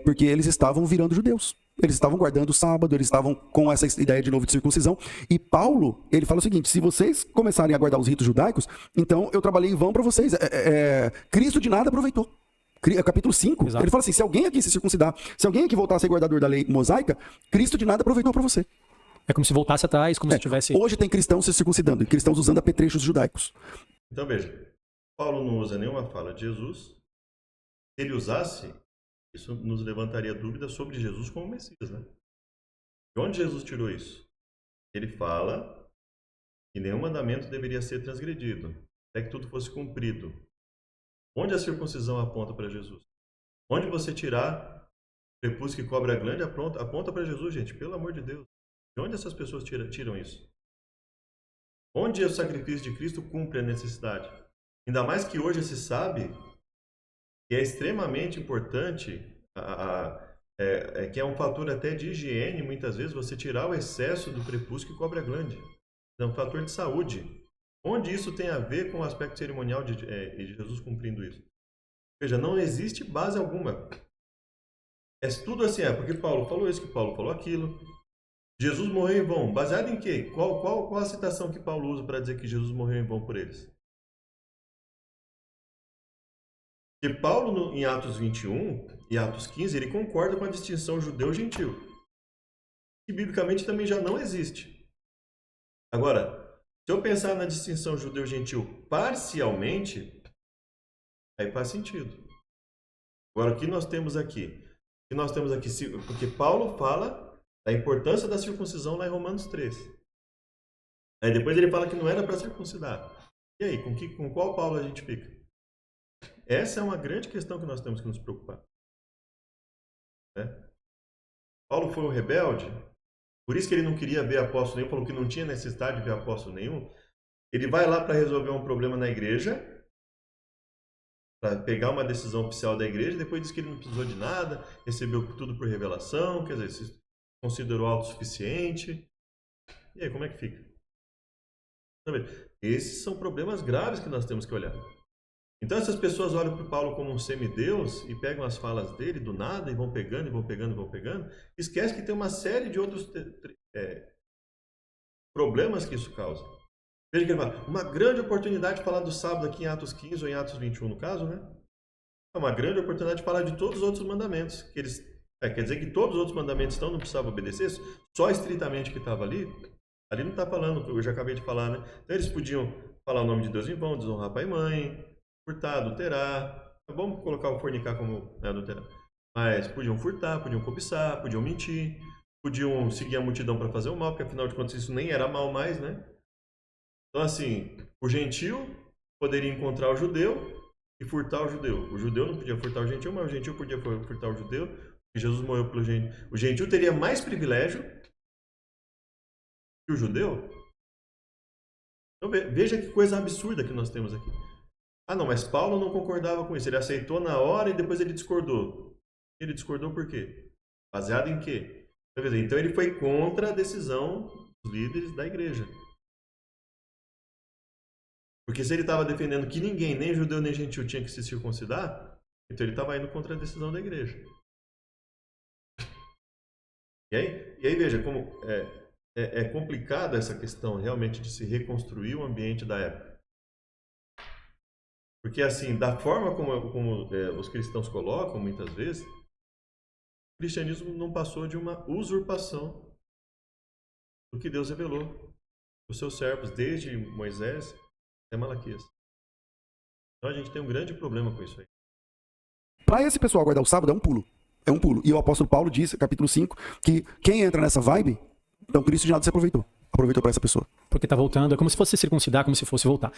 porque eles estavam virando judeus. Eles estavam guardando o sábado, eles estavam com essa ideia de novo de circuncisão. E Paulo, ele fala o seguinte: se vocês começarem a guardar os ritos judaicos, então eu trabalhei em vão para vocês. Cristo de nada aproveitou. Capítulo 5, Exato. ele fala assim: se alguém aqui se circuncidar, se alguém aqui voltar a ser guardador da lei mosaica, Cristo de nada aproveitou para você. É como se voltasse atrás, como se tivesse... Hoje tem cristãos se circuncidando e cristãos usando apetrechos judaicos. Então veja, Paulo não usa nenhuma fala de Jesus. Se ele usasse, isso nos levantaria dúvidas sobre Jesus como Messias, né? De onde Jesus tirou isso? Ele fala que nenhum mandamento deveria ser transgredido, até que tudo fosse cumprido. Onde a circuncisão aponta para Jesus? Onde você tirar o prepúcio que cobre a glande aponta para Jesus, gente, pelo amor de Deus. De onde essas pessoas tiram isso? Onde o sacrifício de Cristo cumpre a necessidade? Ainda mais que hoje se sabe que é extremamente importante, que é um fator até de higiene, muitas vezes, você tirar o excesso do prepúcio que cobre a glande. É um fator de saúde. Onde isso tem a ver com o aspecto cerimonial de Jesus cumprindo isso? Veja, não existe base alguma. É tudo assim, porque Paulo falou isso, que Paulo falou aquilo. Jesus morreu em vão. Baseado em quê? Qual a citação que Paulo usa para dizer que Jesus morreu em vão por eles? Porque Paulo, em Atos 21 e Atos 15, ele concorda com a distinção judeu-gentil, que biblicamente também já não existe. Agora, se eu pensar na distinção judeu-gentil parcialmente, aí faz sentido. Agora, o que nós temos aqui? Porque Paulo fala da importância da circuncisão lá em Romanos 3. Aí depois ele fala que não era para circuncidar. E aí, com qual Paulo a gente fica? Essa é uma grande questão que nós temos que nos preocupar. Paulo foi um rebelde, por isso que ele não queria ver apóstolo nenhum, falou que não tinha necessidade de ver apóstolo nenhum. Ele vai lá para resolver um problema na igreja, para pegar uma decisão oficial da igreja, depois diz que ele não precisou de nada, recebeu tudo por revelação, quer dizer, se considerou autossuficiente. E aí, como é que fica? Esses são problemas graves que nós temos que olhar. Então essas pessoas olham para o Paulo como um semideus e pegam as falas dele do nada e vão pegando, esquece que tem uma série de outros problemas que isso causa. Veja que ele fala, uma grande oportunidade de falar do sábado aqui em Atos 15 ou em Atos 21 no caso, né? É uma grande oportunidade de falar de todos os outros mandamentos. Quer dizer que todos os outros mandamentos não precisavam obedecer, só estritamente que estava ali não está falando, eu já acabei de falar, né? Então eles podiam falar o nome de Deus em vão, desonrar pai e mãe, furtar, adulterar, vamos colocar o fornicar como adulterar, mas podiam furtar, podiam cobiçar, podiam mentir, podiam seguir a multidão para fazer o mal, porque afinal de contas isso nem era mal mais, né? Então assim, o gentil poderia encontrar o judeu e furtar o judeu. O judeu não podia furtar o gentil, mas o gentil podia furtar o judeu, e Jesus morreu pelo gentil. O gentil teria mais privilégio que o judeu. Então veja que coisa absurda que nós temos aqui. Ah, não, mas Paulo não concordava com isso. Ele aceitou na hora e depois ele discordou. Ele discordou por quê? Baseado em quê? Então ele foi contra a decisão dos líderes da igreja. Porque se ele estava defendendo que ninguém, nem judeu nem gentil, tinha que se circuncidar, então ele estava indo contra a decisão da igreja. E aí veja como é complicado essa questão realmente de se reconstruir o ambiente da época. Porque assim, da forma como os cristãos colocam, muitas vezes, o cristianismo não passou de uma usurpação do que Deus revelou para os seus servos, desde Moisés até Malaquias. Então a gente tem um grande problema com isso aí. Para esse pessoal guardar o sábado é um pulo. É um pulo. E o apóstolo Paulo disse, capítulo 5, que quem entra nessa vibe, então Cristo de nada se aproveitou. Aproveitou para essa pessoa. Porque tá voltando, é como se fosse circuncidar, como se fosse voltar.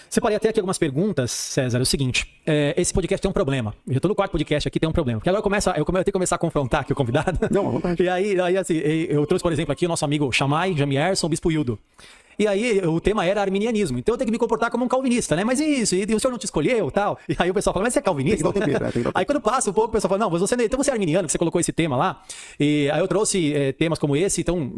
Separei até aqui algumas perguntas, César. É o seguinte, esse podcast tem um problema. Eu já tô no quarto podcast aqui, tem um problema. Porque agora eu tenho que começar a confrontar aqui o convidado. Não, à vontade. E aí assim, eu trouxe, por exemplo, aqui o nosso amigo Shammai, Jamierson, Bispo Hildo. E aí o tema era arminianismo. Então eu tenho que me comportar como um calvinista, né? Mas isso, e o senhor não te escolheu, tal. E aí o pessoal fala, mas você é calvinista? Tem que dar o tempero, tem que dar o Aí quando passa um pouco, o pessoal fala, não, mas então você é arminiano, que você colocou esse tema lá. E aí eu trouxe temas como esse, então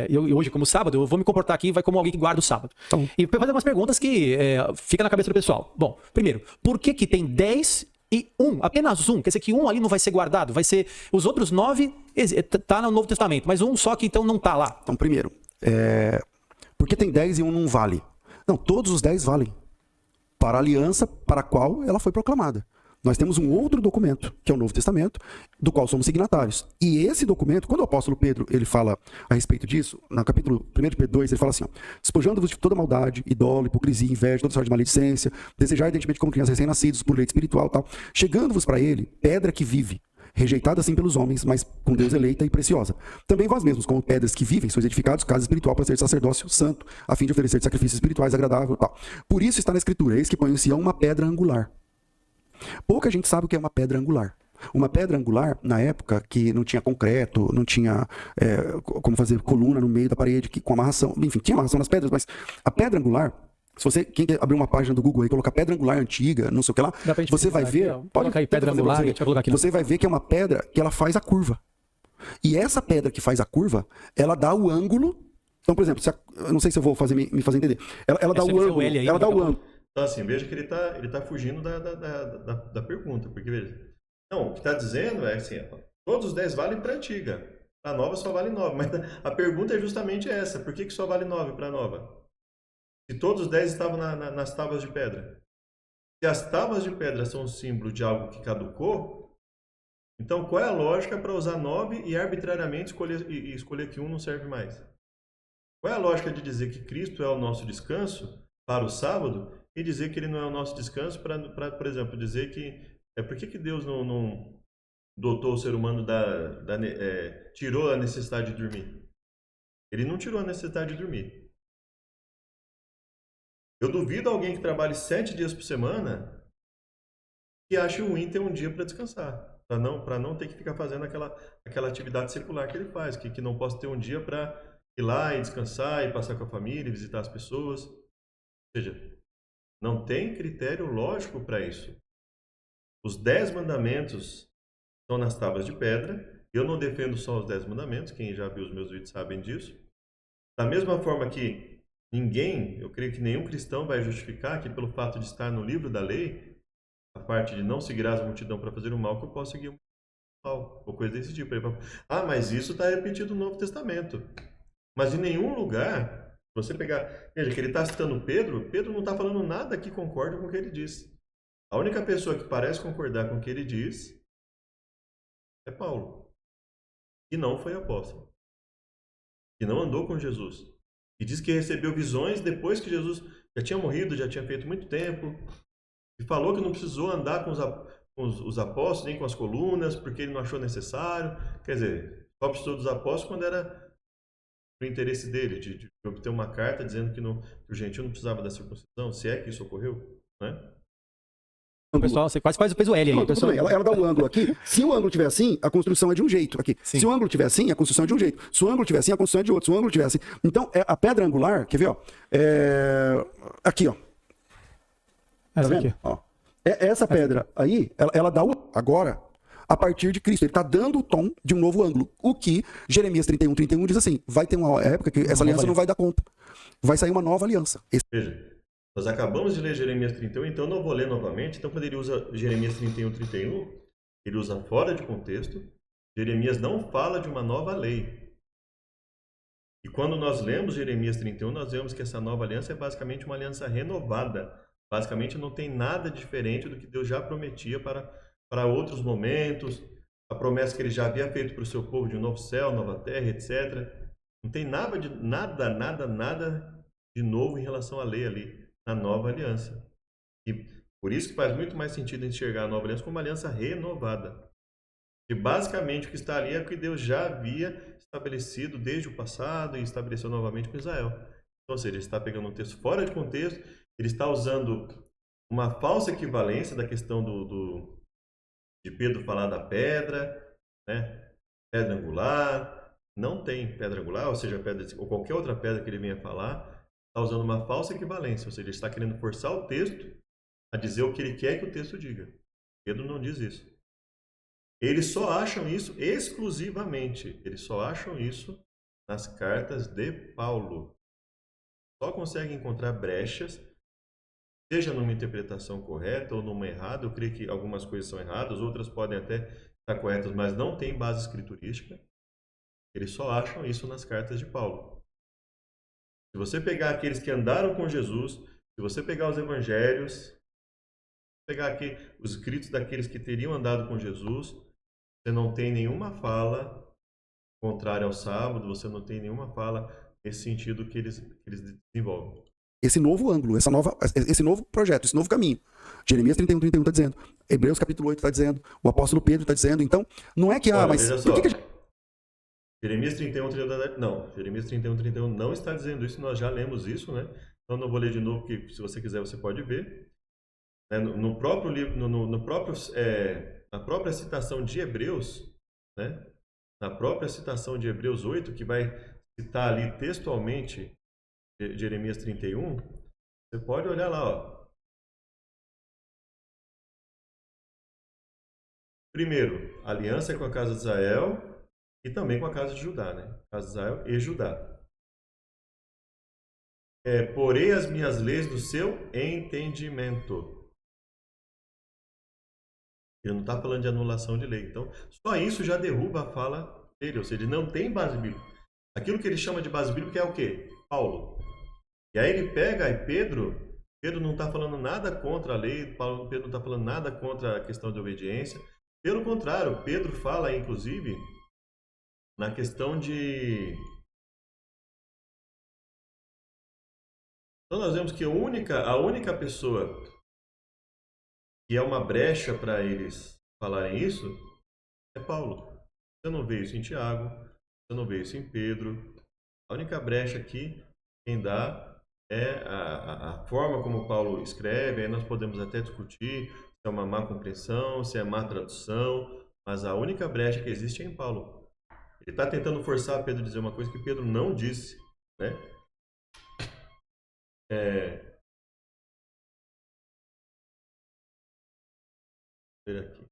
eu hoje, como sábado, eu vou me comportar aqui, vai como alguém que guarda o sábado. Então. E fazer umas perguntas que fica na cabeça do pessoal. Bom, primeiro, por que tem 10 e apenas um? Quer dizer que um ali não vai ser guardado, vai ser... Os outros 9 tá no Novo Testamento, mas um só que então não tá lá. Então, primeiro, por que tem 10 e um não vale? Não, todos os 10 valem para a aliança para a qual ela foi proclamada. Nós temos um outro documento, que é o Novo Testamento, do qual somos signatários. E esse documento, quando o apóstolo Pedro ele fala a respeito disso, no capítulo 1 de Pedro 2, ele fala assim, ó, despojando-vos de toda maldade, idolo, hipocrisia, inveja, toda sorte de maledicência, desejar evidentemente como crianças recém-nascidos por leite espiritual e tal, chegando-vos para ele, pedra que vive, rejeitada assim pelos homens, mas com Deus eleita e preciosa. Também vós mesmos, como pedras que vivem, sois edificados casa espiritual para ser sacerdócio santo, a fim de oferecer sacrifícios espirituais agradáveis e tal. Por isso está na Escritura, eis que põe em Sião uma pedra angular. Pouca gente sabe o que é uma pedra angular. Uma pedra angular, na época que não tinha concreto, não tinha como fazer coluna no meio da parede com amarração, enfim, tinha amarração nas pedras, mas a pedra angular, se você, quem quer abrir uma página do Google e colocar pedra angular antiga, não sei o que lá, você vai ver, pode colocar aí pedra angular, deixa eu colocar aqui. Você vai ver que é uma pedra que ela faz a curva. E essa pedra que faz a curva, ela dá o ângulo. Então, por exemplo, eu não sei se eu vou me fazer entender. Ela dá o ângulo, ela dá o ângulo. Então, assim, veja que ele tá fugindo da pergunta, porque, veja, não, o que está dizendo é assim, todos os 10 valem para a antiga, para a nova só vale 9, mas a pergunta é justamente essa, por que só vale 9 para a nova? Se todos os 10 estavam nas tábuas de pedra. Se as tábuas de pedra são um símbolo de algo que caducou, então qual é a lógica para usar 9 e arbitrariamente escolher que um não serve mais? Qual é a lógica de dizer que Cristo é o nosso descanso para o sábado e dizer que ele não é o nosso descanso para por exemplo, dizer que por que Deus não dotou o ser humano tirou a necessidade de dormir? Ele não tirou a necessidade de dormir. Eu duvido alguém que trabalhe 7 dias por semana que ache ruim ter um dia para descansar, para não ter que ficar fazendo aquela atividade secular que ele faz, que não possa ter um dia para ir lá e descansar e passar com a família, visitar as pessoas. Ou seja, não tem critério lógico para isso. Os 10 mandamentos estão nas tábuas de pedra. Eu não defendo só os 10 mandamentos, quem já viu os meus vídeos sabem disso. Da mesma forma que eu creio que nenhum cristão vai justificar que pelo fato de estar no livro da lei, a parte de não seguirás a multidão para fazer o mal, que eu posso seguir o mal, ou coisa desse tipo. Mas isso está repetido no Novo Testamento. Mas em nenhum lugar... Você pegar, veja que ele está citando Pedro não está falando nada que concorda com o que ele diz. A única pessoa que parece concordar com o que ele diz é Paulo, que não foi apóstolo, que não andou com Jesus, e diz que recebeu visões depois que Jesus já tinha morrido, já tinha feito muito tempo, e falou que não precisou andar com os apóstolos, nem com as colunas, porque ele não achou necessário. Quer dizer, só precisou dos apóstolos quando era o interesse dele de obter uma carta dizendo que o gentil não precisava da circuncisão, se é que isso ocorreu, né? O pessoal, você quase fez o L aí. Não, pessoal, ela dá o ângulo aqui. Se o ângulo tiver assim, a construção é de um jeito aqui. Sim. Se o ângulo tiver assim, a construção é de um jeito. Se o ângulo tiver assim, a construção é de outro. Se o ângulo tiver assim... Então, a pedra angular, quer ver, ó? Aqui, ó. Essa aqui. Ó. Essa pedra aí, ela dá o... Agora... a partir de Cristo. Ele está dando o tom de um novo ângulo. O que Jeremias 31 diz assim, vai ter uma época que essa aliança não vai dar conta. Vai sair uma nova aliança. Veja, nós acabamos de ler Jeremias 31, então eu não vou ler novamente. Então, quando ele usa Jeremias 31, ele usa fora de contexto. Jeremias não fala de uma nova lei. E quando nós lemos Jeremias 31, nós vemos que essa nova aliança é basicamente uma aliança renovada. Basicamente não tem nada diferente do que Deus já prometia para outros momentos, a promessa que ele já havia feito para o seu povo de um novo céu, nova terra, etc. Não tem nada de novo em relação à lei ali, na nova aliança. E por isso que faz muito mais sentido enxergar a nova aliança como uma aliança renovada. E basicamente o que está ali é o que Deus já havia estabelecido desde o passado e estabeleceu novamente com Israel. Então, ou seja, ele está pegando um texto fora de contexto, ele está usando uma falsa equivalência da questão de Pedro falar da pedra, né? Pedra angular. Não tem pedra angular, ou seja, pedra ou qualquer outra pedra que ele venha falar, está usando uma falsa equivalência, ou seja, ele está querendo forçar o texto a dizer o que ele quer que o texto diga. Pedro não diz isso. Eles só acham isso exclusivamente. Eles só acham isso nas cartas de Paulo. Só conseguem encontrar brechas, seja numa interpretação correta ou numa errada. Eu creio que algumas coisas são erradas, outras podem até estar corretas, mas não tem base escriturística. Eles só acham isso nas cartas de Paulo. Se você pegar aqueles que andaram com Jesus, se você pegar os evangelhos, pegar aqui os escritos daqueles que teriam andado com Jesus, você não tem nenhuma fala contrária ao sábado, você não tem nenhuma fala nesse sentido que eles desenvolvem. Esse novo ângulo, esse novo projeto, esse novo caminho. Jeremias 31 está dizendo, Hebreus capítulo 8 está dizendo, o apóstolo Pedro está dizendo. Então, não é que, mas por que Jeremias 31, 31, não, Jeremias 31, 31 não está dizendo isso, nós já lemos isso, né? Então não vou ler de novo, porque se você quiser você pode ver. No próprio livro, na própria citação de Hebreus, né? Na própria citação de Hebreus 8, que vai citar ali textualmente Jeremias 31, você pode olhar lá, ó. Primeiro, aliança com a casa de Israel e também com a casa de Judá, né? Casa de Israel e Judá. Porei as minhas leis no seu entendimento. Ele não está falando de anulação de lei. Então, só isso já derruba a fala dele. Ou seja, ele não tem base bíblica. Aquilo que ele chama de base bíblica é o quê? Paulo. E aí ele pega, e Pedro não está falando nada contra a lei, Pedro não está falando nada contra a questão de obediência. Pelo contrário, Pedro fala, inclusive, na questão de... Então nós vemos que a única pessoa que é uma brecha para eles falarem isso é Paulo. Você não vê isso em Tiago, você não vê isso em Pedro. A única brecha aqui, quem dá, é a forma como Paulo escreve. Aí nós podemos até discutir se é uma má compreensão, se é má tradução, mas a única brecha que existe é em Paulo. Ele está tentando forçar Pedro a dizer uma coisa que Pedro não disse, né? Aqui.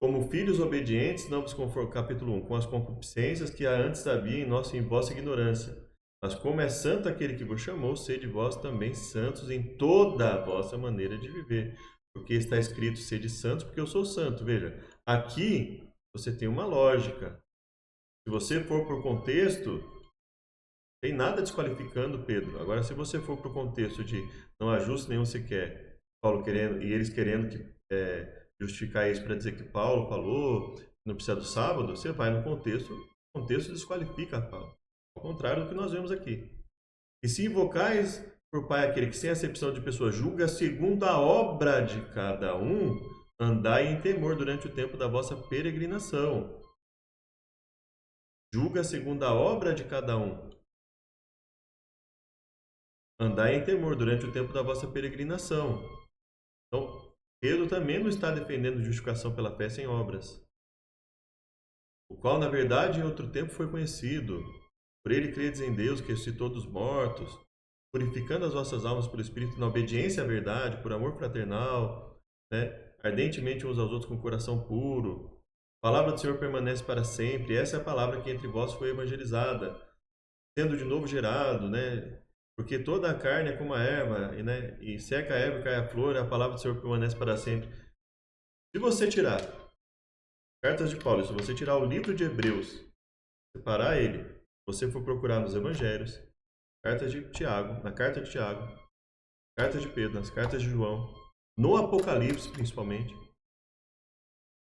Como filhos obedientes, não vos conforme, capítulo 1, com as concupiscências que antes havia em vossa ignorância. Mas como é santo aquele que vos chamou, sede vós também santos em toda a vossa maneira de viver. Porque está escrito, sede santos, porque eu sou santo. Veja, aqui você tem uma lógica. Se você for para o contexto, tem nada desqualificando Pedro. Agora, se você for para o contexto de não há justo nenhum sequer, Paulo querendo, e eles querendo justificar isso para dizer que Paulo falou, não precisa do sábado, você vai no contexto, o contexto desqualifica Paulo. Ao contrário do que nós vemos aqui. E se invocais por Pai aquele que sem acepção de pessoa julga segundo a obra de cada um, andai em temor durante o tempo da vossa peregrinação. Julga segundo a obra de cada um. Andai em temor durante o tempo da vossa peregrinação. Então, Pedro também não está defendendo justificação pela fé sem obras. O qual, na verdade, em outro tempo foi conhecido. Por ele credes em Deus, que ressuscitou dos mortos, purificando as vossas almas pelo Espírito na obediência à verdade, por amor fraternal, né? Ardentemente uns aos outros com coração puro. A palavra do Senhor permanece para sempre. Essa é a palavra que entre vós foi evangelizada, sendo de novo gerado, né? Porque toda a carne é como a erva, né? E seca a erva e cai a flor, a palavra do Senhor permanece para sempre. Se você tirar cartas de Paulo, se você tirar o livro de Hebreus, separar ele, você for procurar nos evangelhos, cartas de Tiago, na carta de Tiago, cartas de Pedro, nas cartas de João, no Apocalipse principalmente,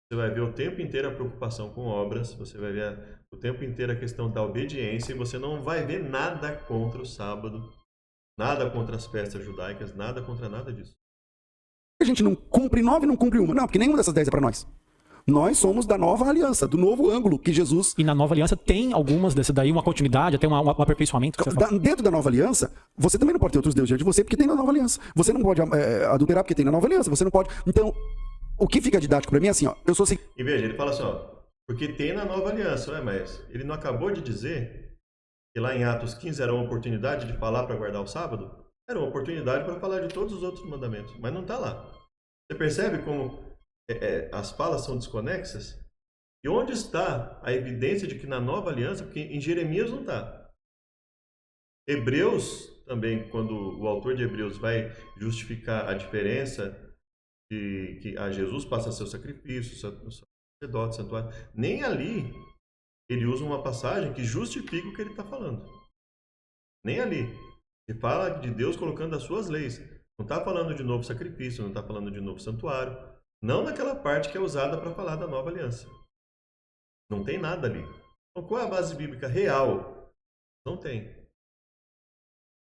você vai ver o tempo inteiro a preocupação com obras, você vai ver o tempo inteiro a questão da obediência e você não vai ver nada contra o sábado, nada contra as festas judaicas, nada contra nada disso. A gente não cumpre 9 e não cumpre uma? Não, porque nenhuma dessas 10 é para nós. Nós somos da nova aliança, do novo ângulo que Jesus... E na nova aliança tem algumas dessas daí, uma continuidade, até um aperfeiçoamento. Dentro da nova aliança, você também não pode ter outros deuses diante de você, porque tem na nova aliança. Você não pode adulterar, porque tem na nova aliança. Você não pode... Então, o que fica didático para mim é assim, ó. Eu sou assim... E veja, ele fala assim, ó. Porque tem na nova aliança, mas ele não acabou de dizer que lá em Atos 15 era uma oportunidade de falar para guardar o sábado? Era uma oportunidade para falar de todos os outros mandamentos, mas não está lá. Você percebe como as falas são desconexas? E onde está a evidência de que na nova aliança, porque em Jeremias não está. Hebreus também, quando o autor de Hebreus vai justificar a diferença de que a Jesus passa seu sacrifício, o sacerdote, santuário, nem ali ele usa uma passagem que justifica o que ele está falando. Nem ali. Ele fala de Deus colocando as suas leis. Não está falando de novo sacrifício, não está falando de novo santuário. Não naquela parte que é usada para falar da nova aliança. Não tem nada ali. Então, qual é a base bíblica real? Não tem.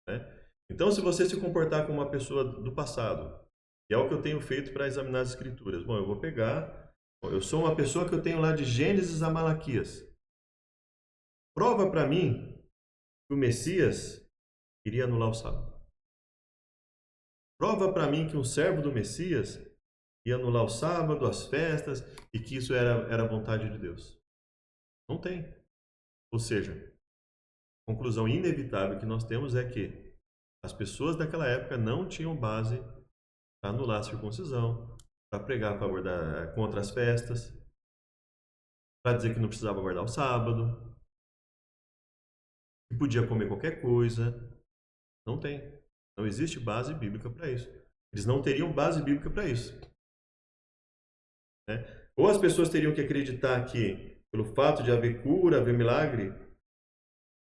Né? Então, se você se comportar como uma pessoa do passado, que é o que eu tenho feito para examinar as escrituras. Bom, eu vou pegar... Eu sou uma pessoa que eu tenho lá de Gênesis a Malaquias. Prova para mim que o Messias iria anular o sábado. Prova para mim que um servo do Messias ia anular o sábado, as festas, e que isso era vontade de Deus. Não tem. Ou seja, a conclusão inevitável que nós temos é que as pessoas daquela época não tinham base para anular a circuncisão, para pregar a favor contra as festas, para dizer que não precisava guardar o sábado, que podia comer qualquer coisa. Não tem. Não existe base bíblica para isso. Eles não teriam base bíblica para isso. Né? Ou as pessoas teriam que acreditar que, pelo fato de haver cura, haver milagre,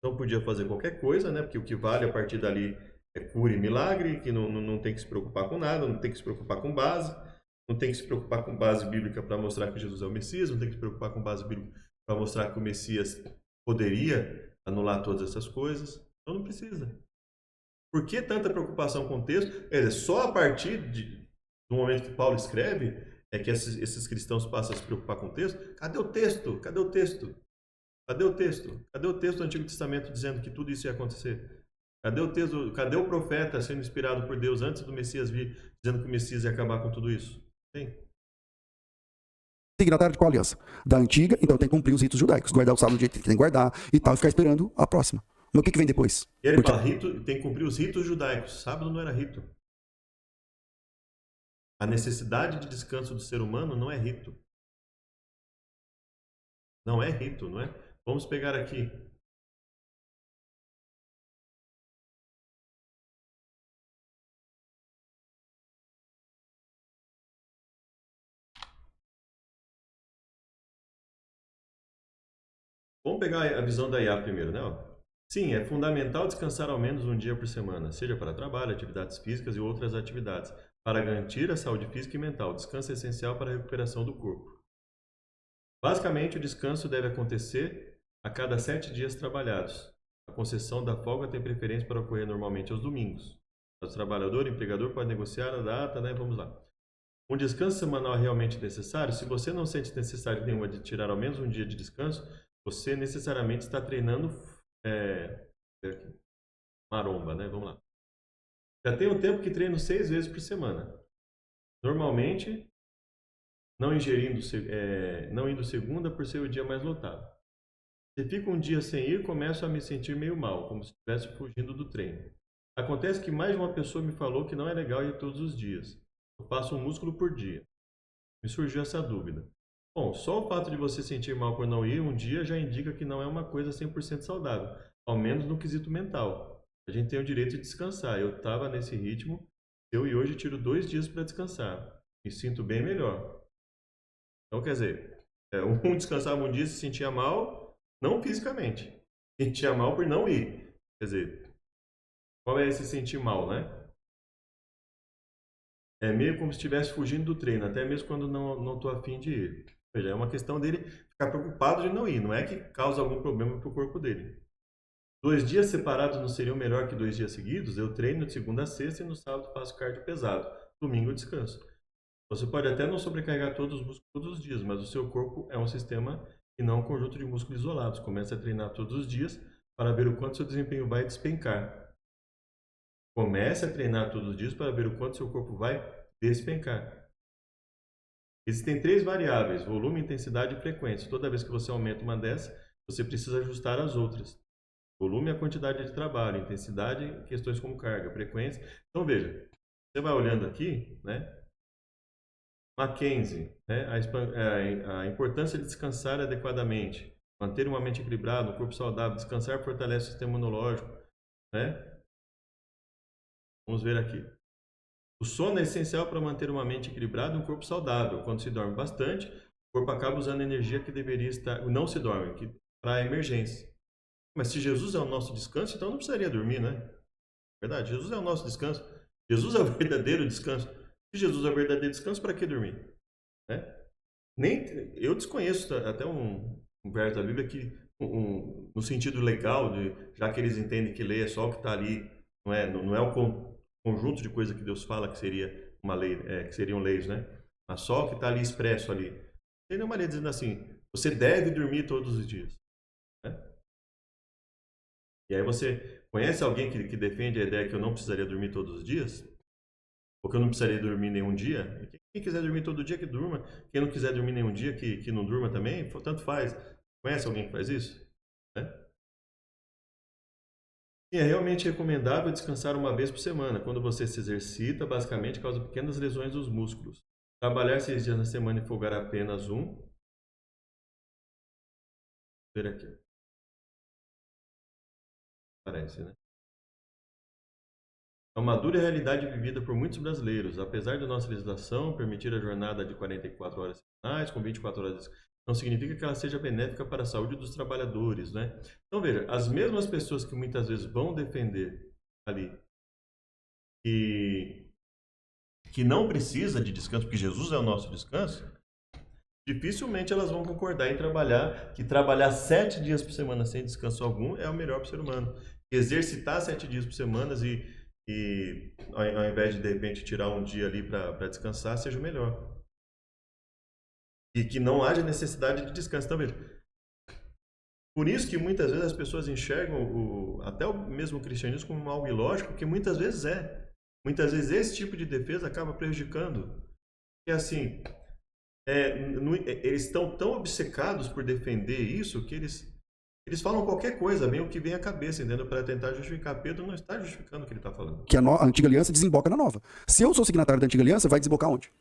não podia fazer qualquer coisa, né? Porque o que vale a partir dali é cura e milagre, que não tem que se preocupar com nada, não tem que se preocupar com base, não tem que se preocupar com base bíblica para mostrar que Jesus é o Messias, não tem que se preocupar com base bíblica para mostrar que o Messias poderia anular todas essas coisas. Então não precisa. Por que tanta preocupação com o texto? Só a partir do momento que Paulo escreve é que esses cristãos passam a se preocupar com o texto. Cadê o texto? Cadê o texto? Cadê o texto? Cadê o texto do Antigo Testamento dizendo que tudo isso ia acontecer? Cadê o texto? Cadê o profeta sendo inspirado por Deus antes do Messias vir, dizendo que o Messias ia acabar com tudo isso? Tem. Signatário de qual aliança? Da antiga, então tem que cumprir os ritos judaicos, guardar o sábado do jeito que tem que guardar e tal, e ficar esperando a próxima. Mas o que vem depois? E ele fala, tem que cumprir os ritos judaicos. Sábado não era rito. A necessidade de descanso do ser humano não é rito. Não é rito, não é? Vamos pegar aqui. Vamos pegar a visão da IA primeiro, né? Sim, é fundamental descansar ao menos um dia por semana, seja para trabalho, atividades físicas e outras atividades, para garantir a saúde física e mental. Descanso é essencial para a recuperação do corpo. Basicamente, o descanso deve acontecer a cada 7 dias trabalhados. A concessão da folga tem preferência para ocorrer normalmente aos domingos. O trabalhador e o empregador podem negociar a data, né? Vamos lá. Um descanso semanal é realmente necessário? Se você não sente necessidade nenhuma de tirar ao menos um dia de descanso, você necessariamente está treinando maromba, né? Vamos lá. Já tem um tempo que treino 6 vezes por semana. Normalmente, não indo segunda por ser o dia mais lotado. Se fico um dia sem ir, começo a me sentir meio mal, como se estivesse fugindo do treino. Acontece que mais de uma pessoa me falou que não é legal ir todos os dias. Eu faço um músculo por dia. Me surgiu essa dúvida. Bom, só o fato de você sentir mal por não ir um dia já indica que não é uma coisa 100% saudável, ao menos no quesito mental. A gente tem o direito de descansar. Eu estava nesse ritmo, eu e hoje tiro 2 dias para descansar. Me sinto bem melhor. Então, quer dizer, um descansava um dia, se sentia mal, não fisicamente. Sentia mal por não ir. Quer dizer, qual é esse sentir mal, né? É meio como se estivesse fugindo do treino, até mesmo quando não estou afim de ir. Ou seja, é uma questão dele ficar preocupado de não ir, não é que causa algum problema para o corpo dele. 2 dias separados não seriam melhor que 2 dias seguidos? Eu treino de segunda a sexta e no sábado faço cardio pesado. Domingo eu descanso. Você pode até não sobrecarregar todos os músculos todos os dias, mas o seu corpo é um sistema e não um conjunto de músculos isolados. Comece a treinar todos os dias para ver o quanto seu desempenho vai despencar. Comece a treinar todos os dias para ver o quanto seu corpo vai despencar. Existem 3 variáveis: volume, intensidade e frequência. Toda vez que você aumenta uma dessas, você precisa ajustar as outras. Volume é a quantidade de trabalho, intensidade, questões como carga, frequência. Então veja, você vai olhando aqui, né? Mackenzie, né? A importância de descansar adequadamente, manter uma mente equilibrada, um corpo saudável, descansar fortalece o sistema imunológico, né? Vamos ver aqui. O sono é essencial para manter uma mente equilibrada e um corpo saudável. Quando se dorme bastante, o corpo acaba usando a energia que deveria estar, não se dorme, para a emergência. Mas se Jesus é o nosso descanso, então não precisaria dormir, né? Verdade, Jesus é o nosso descanso. Jesus é o verdadeiro descanso. Se Jesus é o verdadeiro descanso, para que dormir? Né? Eu desconheço até um verso da Bíblia que, no sentido legal, já que eles entendem que lei é só o que está ali, não é o conjunto de coisas que Deus fala que seria uma lei, que seriam leis, né? Mas só o que está ali expresso ali. Tem uma lei dizendo assim: você deve dormir todos os dias. Né? E aí você conhece alguém que defende a ideia que eu não precisaria dormir todos os dias? Ou que eu não precisaria dormir nenhum dia? Quem quiser dormir todo dia, que durma. Quem não quiser dormir nenhum dia, que não durma também, tanto faz. Conhece alguém que faz isso? Né? E é realmente recomendável descansar uma vez por semana. Quando você se exercita, basicamente causa pequenas lesões dos músculos. Trabalhar 6 dias na semana e folgar apenas um. Vou ver aqui. Parece, né? É uma dura realidade vivida por muitos brasileiros. Apesar de nossa legislação permitir a jornada de 44 horas semanais, com 24 horas, não significa que ela seja benéfica para a saúde dos trabalhadores, né? Então, veja, as mesmas pessoas que muitas vezes vão defender ali que não precisa de descanso, porque Jesus é o nosso descanso, dificilmente elas vão concordar em trabalhar 7 dias por semana sem descanso algum é o melhor para o ser humano. Exercitar 7 dias por semana e ao invés de repente tirar um dia ali para descansar, seja o melhor. E que não haja necessidade de descanso. Então, veja, por isso que muitas vezes as pessoas enxergam até o mesmo cristianismo como algo ilógico, que muitas vezes é. Muitas vezes esse tipo de defesa acaba prejudicando. E assim, eles estão tão obcecados por defender isso que eles falam qualquer coisa, bem o que vem à cabeça, entendeu? Para tentar justificar. Pedro não está justificando o que ele está falando. Que a antiga aliança desemboca na nova. Se eu sou signatário da antiga aliança, vai desembocar onde?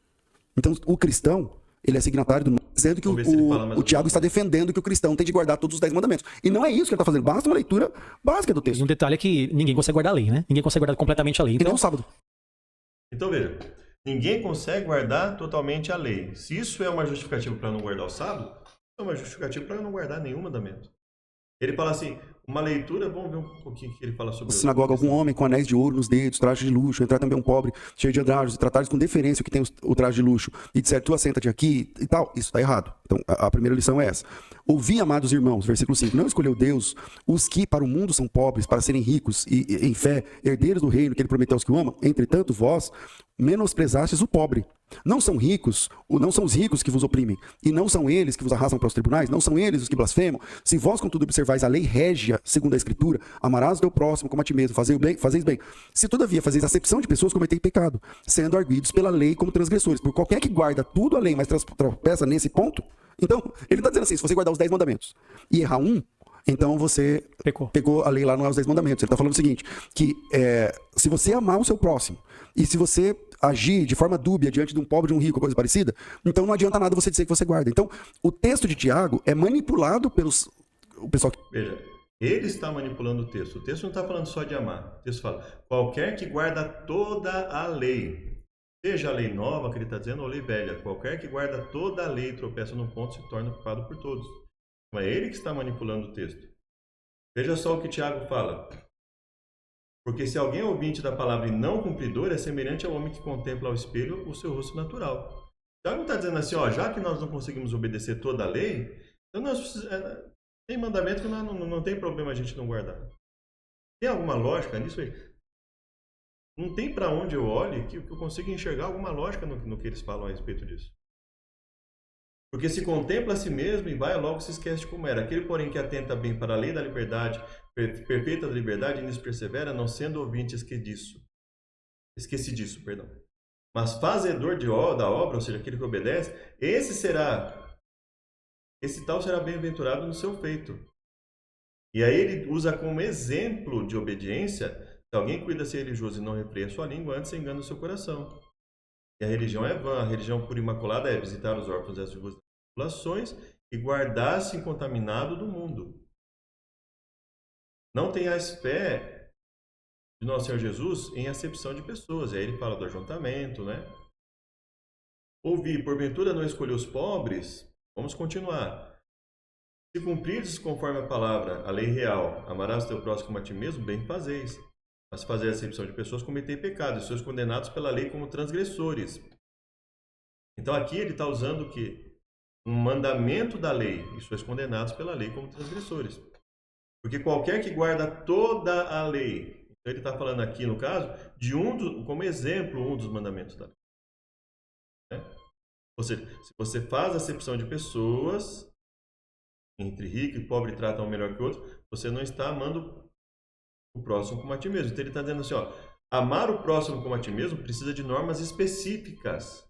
Então, o cristão, ele é signatário do... Dizendo que o Tiago está defendendo que o cristão tem de guardar todos os 10 mandamentos. E não é isso que ele está fazendo. Basta uma leitura básica do texto. E um detalhe é que ninguém consegue guardar a lei, né? Ninguém consegue guardar completamente a lei. E nem o sábado. Então, veja, ninguém consegue guardar totalmente a lei. Se isso é uma justificativa para não guardar o sábado, é uma justificativa para não guardar nenhum mandamento. Ele fala assim, uma leitura, vamos ver um pouquinho o que ele fala sobre... Na sinagoga, algum homem com anéis de ouro nos dedos, traje de luxo, entrar também um pobre, cheio de andrajos, e tratares com deferência o que tem o traje de luxo, e disser, tu assenta-te aqui e tal, isso está errado. Então, a primeira lição é essa. Ouvi, amados irmãos, versículo 5, não escolheu Deus os que para o mundo são pobres, para serem ricos e em fé, herdeiros do reino que ele prometeu aos que o amam? Entretanto, vós menosprezastes o pobre. Não são ricos, não são os ricos que vos oprimem, e não são eles que vos arrastam para os tribunais, não são eles os que blasfemam. Se vós, contudo, observais a lei régia, segundo a Escritura, amarás o teu próximo como a ti mesmo, fazeis bem. Se todavia fazeis acepção de pessoas, cometei pecado, sendo arguidos pela lei como transgressores. Por qualquer que guarda tudo a lei, mas tropeça nesse ponto, então, ele está dizendo assim, se você guardar os 10 mandamentos e errar um, então você pegou a lei lá, não é os 10 mandamentos. Ele está falando o seguinte, que se você amar o seu próximo, e se você agir de forma dúbia diante de um pobre, de um rico, coisa parecida, então não adianta nada você dizer que você guarda. Então, o texto de Tiago é manipulado o pessoal que... Veja, ele está manipulando o texto. O texto não está falando só de amar. O texto fala, qualquer que guarda toda a lei, seja a lei nova que ele está dizendo ou a lei velha, qualquer que guarda toda a lei e tropeça num ponto se torna culpado por todos. Então é ele que está manipulando o texto. Veja só o que Tiago fala. Porque se alguém é ouvinte da palavra e não cumpridor, é semelhante ao homem que contempla ao espelho o seu rosto natural. Tiago está dizendo assim, ó, já que nós não conseguimos obedecer toda a lei, então tem mandamento que não tem problema a gente não guardar. Tem alguma lógica nisso aí? Não tem para onde eu olhe que eu consiga enxergar alguma lógica no que eles falam a respeito disso. Porque se contempla a si mesmo e vai logo se esquece de como era. Aquele, porém, que atenta bem para a lei da liberdade, perfeita da liberdade, e nisso persevera, não sendo ouvinte esqueci disso, perdão. mas fazedor da obra, ou seja, aquele que obedece, esse tal será bem-aventurado no seu feito. E aí ele usa como exemplo de obediência, se alguém cuida ser religioso e não refreia sua língua, antes engana o seu coração. E a religião é vã, a religião pura e imaculada é visitar os órfãos e as viúvas das tribulações e guardar-se incontaminado do mundo. Não tenhais fé de nosso Senhor Jesus em acepção de pessoas. E aí ele fala do ajuntamento, né? Ouvir, porventura não escolheu os pobres? Vamos continuar. Se cumprides conforme a palavra, a lei real, amarás o teu próximo como a ti mesmo, bem fazeis. Mas fazer acepção de pessoas, cometei pecado, e sois condenados pela lei como transgressores. Então aqui ele está usando o quê? Um mandamento da lei, e sois condenados pela lei como transgressores. Porque qualquer que guarda toda a lei, então ele está falando aqui no caso, de como exemplo, um dos mandamentos da lei. Né? Ou seja, se você faz acepção de pessoas, entre rico e pobre tratam um melhor que o outro, você não está amando o próximo como a ti mesmo. Então ele está dizendo assim, ó, amar o próximo como a ti mesmo precisa de normas específicas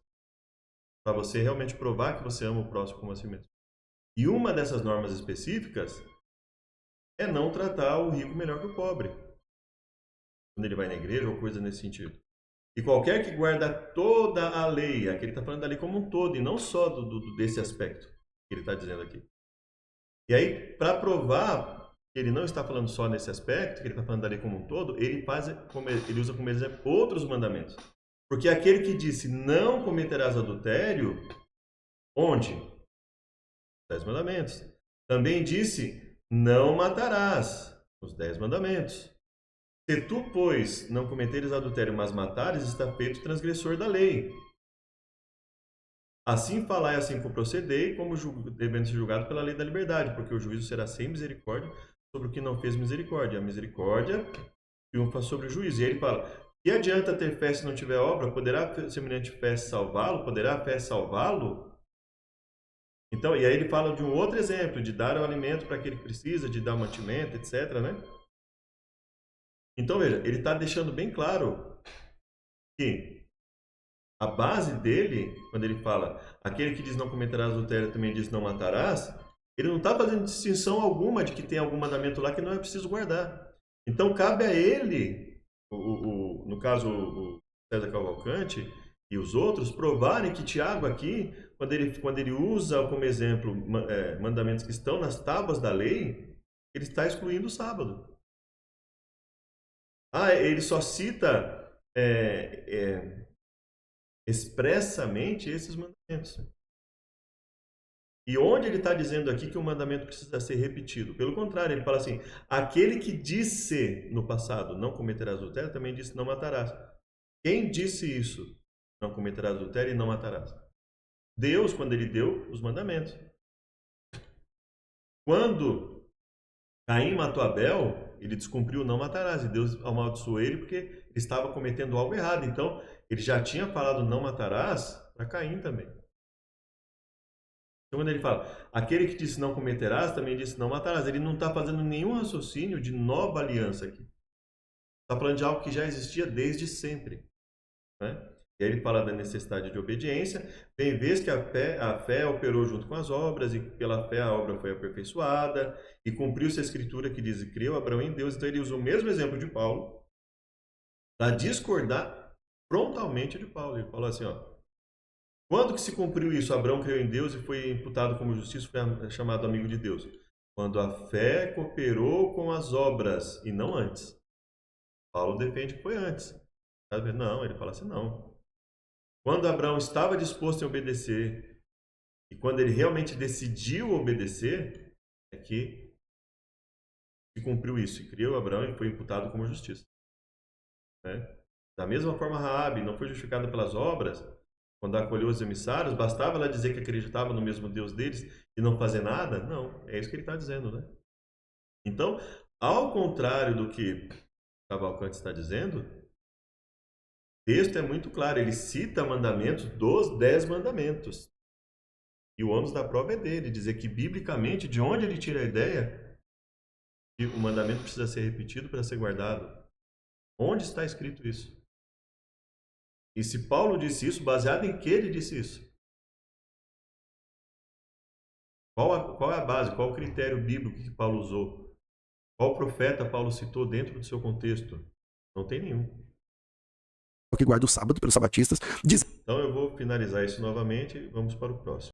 para você realmente provar que você ama o próximo como a si mesmo. E uma dessas normas específicas é não tratar o rico melhor que o pobre, quando ele vai na igreja ou coisa nesse sentido. E qualquer que guarda toda a lei, aqui ele está falando da lei como um todo, e não só desse aspecto que ele está dizendo aqui. E aí, para provar que ele não está falando só nesse aspecto, que ele está falando da lei como um todo, ele usa como exemplo outros mandamentos. Porque aquele que disse, não cometerás adultério, onde? 10 mandamentos. Também disse, não matarás, os 10 mandamentos. Se tu, pois, não cometeres adultério, mas matares, está feito transgressor da lei. Assim falai, assim procedei, como devendo ser julgado pela lei da liberdade, porque o juízo será sem misericórdia sobre o que não fez misericórdia. A misericórdia triunfa sobre o juízo. E aí ele fala, que adianta ter fé se não tiver obra? Poderá semelhante fé salvá-lo? Poderá a fé salvá-lo? Então, e aí ele fala de um outro exemplo, de dar o alimento para aquele que precisa, de dar mantimento, etc, né? Então, veja, ele está deixando bem claro que a base dele, quando ele fala aquele que diz não cometerás adultério também diz não matarás, ele não está fazendo distinção alguma de que tem algum mandamento lá que não é preciso guardar. Então, cabe a ele, no caso o César Cavalcante e os outros, provarem que Tiago aqui, quando ele usa como exemplo mandamentos que estão nas tábuas da lei, ele está excluindo o sábado. Ele só cita expressamente esses mandamentos. E onde ele está dizendo aqui que o mandamento precisa ser repetido? Pelo contrário, ele fala assim, aquele que disse no passado, não cometerás adultério, também disse, não matarás. Quem disse isso? Não cometerás adultério e não matarás. Deus, quando ele deu os mandamentos. Quando Caim matou Abel, ele descumpriu não matarás, e Deus amaldiçoou ele porque ele estava cometendo algo errado. Então, ele já tinha falado não matarás para Caim também. Então, quando ele fala, aquele que disse não cometerás, também disse não matarás. Ele não está fazendo nenhum raciocínio de nova aliança aqui. Está falando de algo que já existia desde sempre. Né? E aí ele fala da necessidade de obediência. Bem, vês que a fé operou junto com as obras, e pela fé a obra foi aperfeiçoada, e cumpriu-se a escritura que diz, creu Abraão em Deus. Então ele usa o mesmo exemplo de Paulo para discordar frontalmente de Paulo. Ele falou assim, ó, quando que se cumpriu isso? Abraão creu em Deus e foi imputado como justiça, foi chamado amigo de Deus. Quando a fé cooperou com as obras, e não antes. Paulo defende que foi antes. Não, ele fala assim, não. Quando Abraão estava disposto a obedecer, e quando ele realmente decidiu obedecer, é que se cumpriu isso. E criou Abraão e foi imputado como justiça. Né? Da mesma forma, Raabe não foi justificada pelas obras, quando acolheu os emissários, bastava ela dizer que acreditava no mesmo Deus deles e não fazer nada? Não, é isso que ele está dizendo, né? Então, ao contrário do que Cavalcante está dizendo, o texto é muito claro, ele cita mandamentos dos 10 mandamentos. E o ônus da prova é dele, dizer que biblicamente, de onde ele tira a ideia que o mandamento precisa ser repetido para ser guardado? Onde está escrito isso? E se Paulo disse isso, baseado em que ele disse isso? Qual é a base, qual o critério bíblico que Paulo usou? Qual profeta Paulo citou dentro do seu contexto? Não tem nenhum. Que guarda o sábado pelos sabatistas, diz Então eu vou finalizar isso novamente e vamos para o próximo.